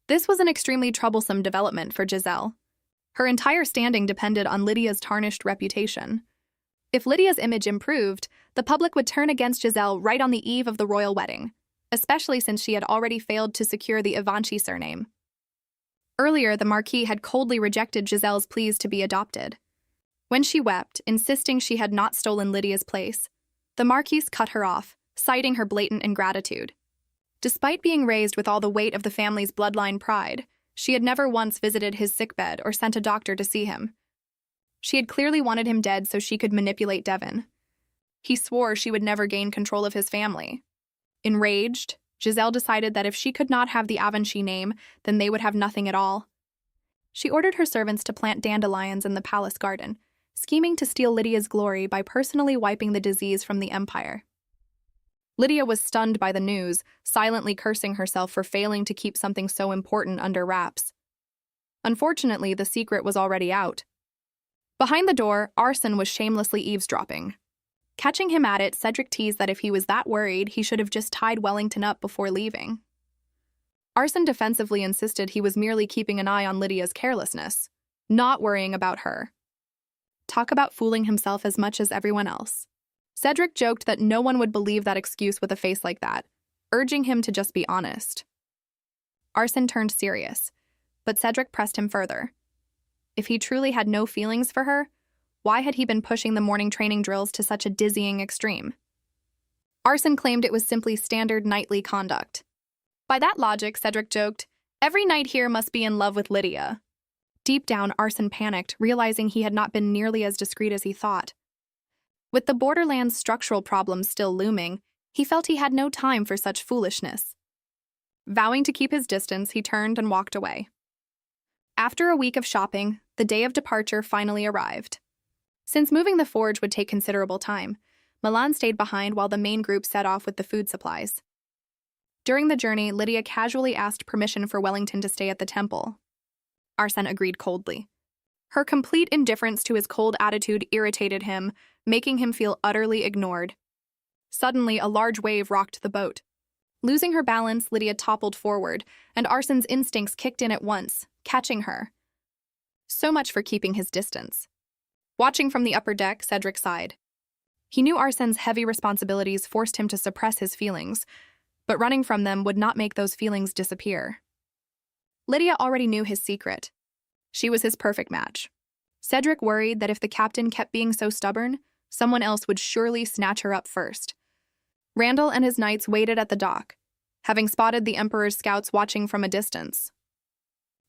This was an extremely troublesome development for Giselle. Her entire standing depended on Lydia's tarnished reputation. If Lydia's image improved, the public would turn against Giselle right on the eve of the royal wedding, especially since she had already failed to secure the Avanci surname. Earlier, the Marquis had coldly rejected Giselle's pleas to be adopted. When she wept, insisting she had not stolen Lydia's place, the Marquis cut her off, citing her blatant ingratitude. Despite being raised with all the weight of the family's bloodline pride, she had never once visited his sickbed or sent a doctor to see him. She had clearly wanted him dead so she could manipulate Devon. He swore she would never gain control of his family. Enraged, Giselle decided that if she could not have the Avanci name, then they would have nothing at all. She ordered her servants to plant dandelions in the palace garden, scheming to steal Lydia's glory by personally wiping the disease from the empire. Lydia was stunned by the news, silently cursing herself for failing to keep something so important under wraps. Unfortunately, the secret was already out. Behind the door, Arson was shamelessly eavesdropping. Catching him at it, Cedric teased that if he was that worried, he should have just tied Wellington up before leaving. Arson defensively insisted he was merely keeping an eye on Lydia's carelessness, not worrying about her. Talk about fooling himself as much as everyone else. Cedric joked that no one would believe that excuse with a face like that, urging him to just be honest. Arson turned serious, but Cedric pressed him further. If he truly had no feelings for her, why had he been pushing the morning training drills to such a dizzying extreme? Arson claimed it was simply standard nightly conduct. By that logic, Cedric joked, every knight here must be in love with Lydia. Deep down, Arson panicked, realizing he had not been nearly as discreet as he thought. With the Borderlands' structural problems still looming, he felt he had no time for such foolishness. Vowing to keep his distance, he turned and walked away. After a week of shopping, the day of departure finally arrived. Since moving the forge would take considerable time, Milan stayed behind while the main group set off with the food supplies. During the journey, Lydia casually asked permission for Wellington to stay at the temple. Arson agreed coldly. Her complete indifference to his cold attitude irritated him, making him feel utterly ignored. Suddenly, a large wave rocked the boat. Losing her balance, Lydia toppled forward, and Arson's instincts kicked in at once, catching her. So much for keeping his distance. Watching from the upper deck, Cedric sighed. He knew Arson's heavy responsibilities forced him to suppress his feelings, but running from them would not make those feelings disappear. Lydia already knew his secret. She was his perfect match. Cedric worried that if the captain kept being so stubborn, someone else would surely snatch her up first. Randall and his knights waited at the dock, having spotted the Emperor's scouts watching from a distance.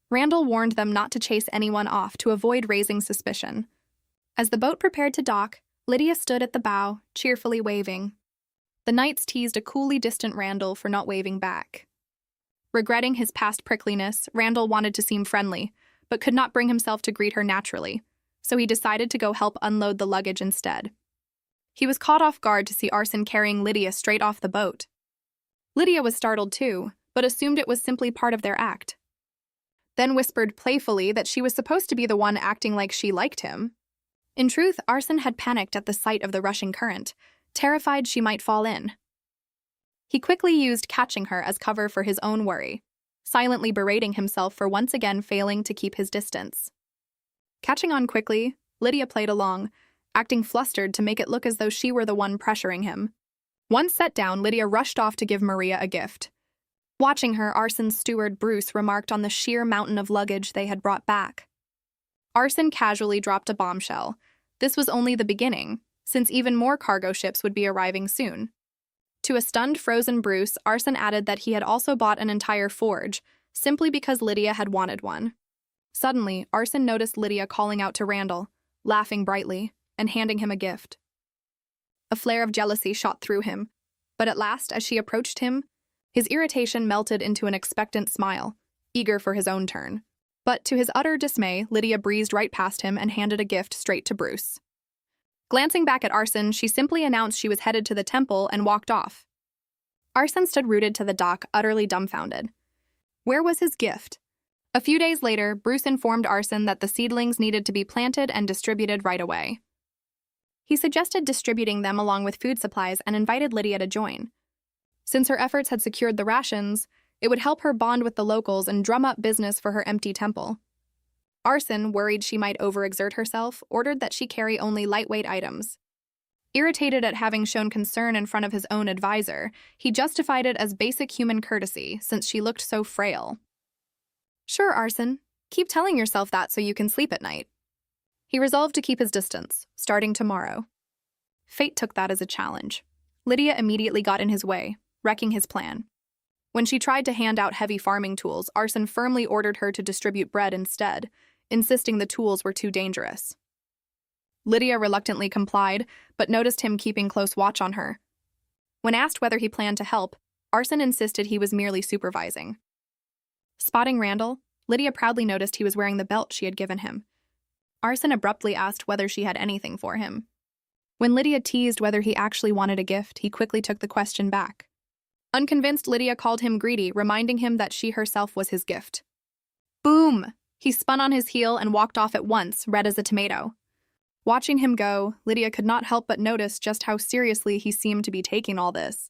Randall warned them not to chase anyone off to avoid raising suspicion. As the boat prepared to dock, Lydia stood at the bow, cheerfully waving. The knights teased a coolly distant Randall for not waving back. Regretting his past prickliness, Randall wanted to seem friendly, but could not bring himself to greet her naturally, so he decided to go help unload the luggage instead. He was caught off guard to see Arson carrying Lydia straight off the boat. Lydia was startled too, but assumed it was simply part of their act. Then whispered playfully that she was supposed to be the one acting like she liked him. In truth, Arson had panicked at the sight of the rushing current, terrified she might fall in. He quickly used catching her as cover for his own worry, silently berating himself for once again failing to keep his distance. Catching on quickly, Lydia played along, acting flustered to make it look as though she were the one pressuring him. Once set down, Lydia rushed off to give Maria a gift. Watching her, Arson's steward Bruce remarked on the sheer mountain of luggage they had brought back. Arson casually dropped a bombshell. This was only the beginning, since even more cargo ships would be arriving soon. To a stunned, frozen Bruce, Arson added that he had also bought an entire forge, simply because Lydia had wanted one. Suddenly, Arson noticed Lydia calling out to Randall, laughing brightly, and handing him a gift. A flare of jealousy shot through him, but at last, as she approached him, his irritation melted into an expectant smile, eager for his own turn. But to his utter dismay, Lydia breezed right past him and handed a gift straight to Bruce. Glancing back at Arson, she simply announced she was headed to the temple and walked off. Arson stood rooted to the dock, utterly dumbfounded. Where was his gift? A few days later, Bruce informed Arson that the seedlings needed to be planted and distributed right away. He suggested distributing them along with food supplies and invited Lydia to join. Since her efforts had secured the rations, it would help her bond with the locals and drum up business for her empty temple. Arson, worried she might overexert herself, ordered that she carry only lightweight items. Irritated at having shown concern in front of his own advisor, he justified it as basic human courtesy since she looked so frail. Sure, Arson. Keep telling yourself that so you can sleep at night. He resolved to keep his distance, starting tomorrow. Fate took that as a challenge. Lydia immediately got in his way, wrecking his plan. When she tried to hand out heavy farming tools, Arson firmly ordered her to distribute bread instead, insisting the tools were too dangerous. Lydia reluctantly complied, but noticed him keeping close watch on her. When asked whether he planned to help, Arson insisted he was merely supervising. Spotting Randall, Lydia proudly noticed he was wearing the belt she had given him. Arson abruptly asked whether she had anything for him. When Lydia teased whether he actually wanted a gift, he quickly took the question back. Unconvinced, Lydia called him greedy, reminding him that she herself was his gift. Boom! He spun on his heel and walked off at once, red as a tomato. Watching him go, Lydia could not help but notice just how seriously he seemed to be taking all this.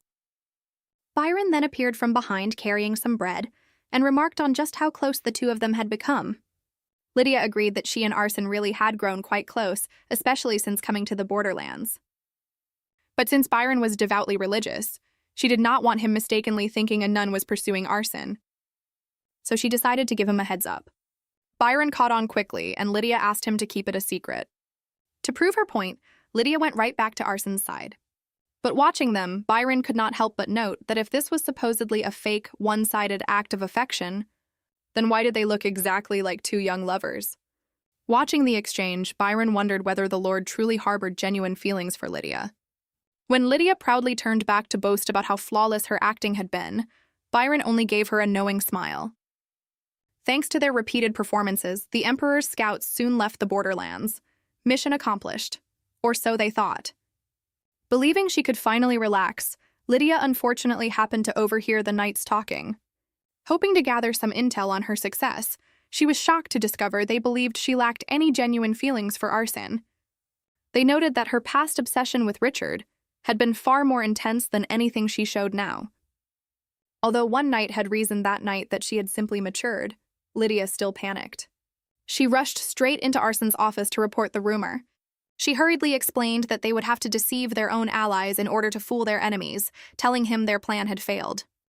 Byron then appeared from behind carrying some bread, and remarked on just how close the two of them had become. Lydia agreed that she and Arson really had grown quite close, especially since coming to the Borderlands. But since Byron was devoutly religious, she did not want him mistakenly thinking a nun was pursuing arson. So she decided to give him a heads up. Byron caught on quickly, and Lydia asked him to keep it a secret. To prove her point, Lydia went right back to Arson's side. But watching them, Byron could not help but note that if this was supposedly a fake, one-sided act of affection, then why did they look exactly like two young lovers? Watching the exchange, Byron wondered whether the Lord truly harbored genuine feelings for Lydia. When Lydia proudly turned back to boast about how flawless her acting had been, Byron only gave her a knowing smile. Thanks to their repeated performances, the Emperor's scouts soon left the borderlands. Mission accomplished. Or so they thought. Believing she could finally relax, Lydia unfortunately happened to overhear the knights talking. Hoping to gather some intel on her success, she was shocked to discover they believed she lacked any genuine feelings for Arson. They noted that her past obsession with Richard had been far more intense than anything she showed now. Although one knight had reasoned that night that she had simply matured, Lydia still panicked. She rushed straight into Arson's office to report the rumor. She hurriedly explained that they would have to deceive their own allies in order to fool their enemies, telling him their plan had failed.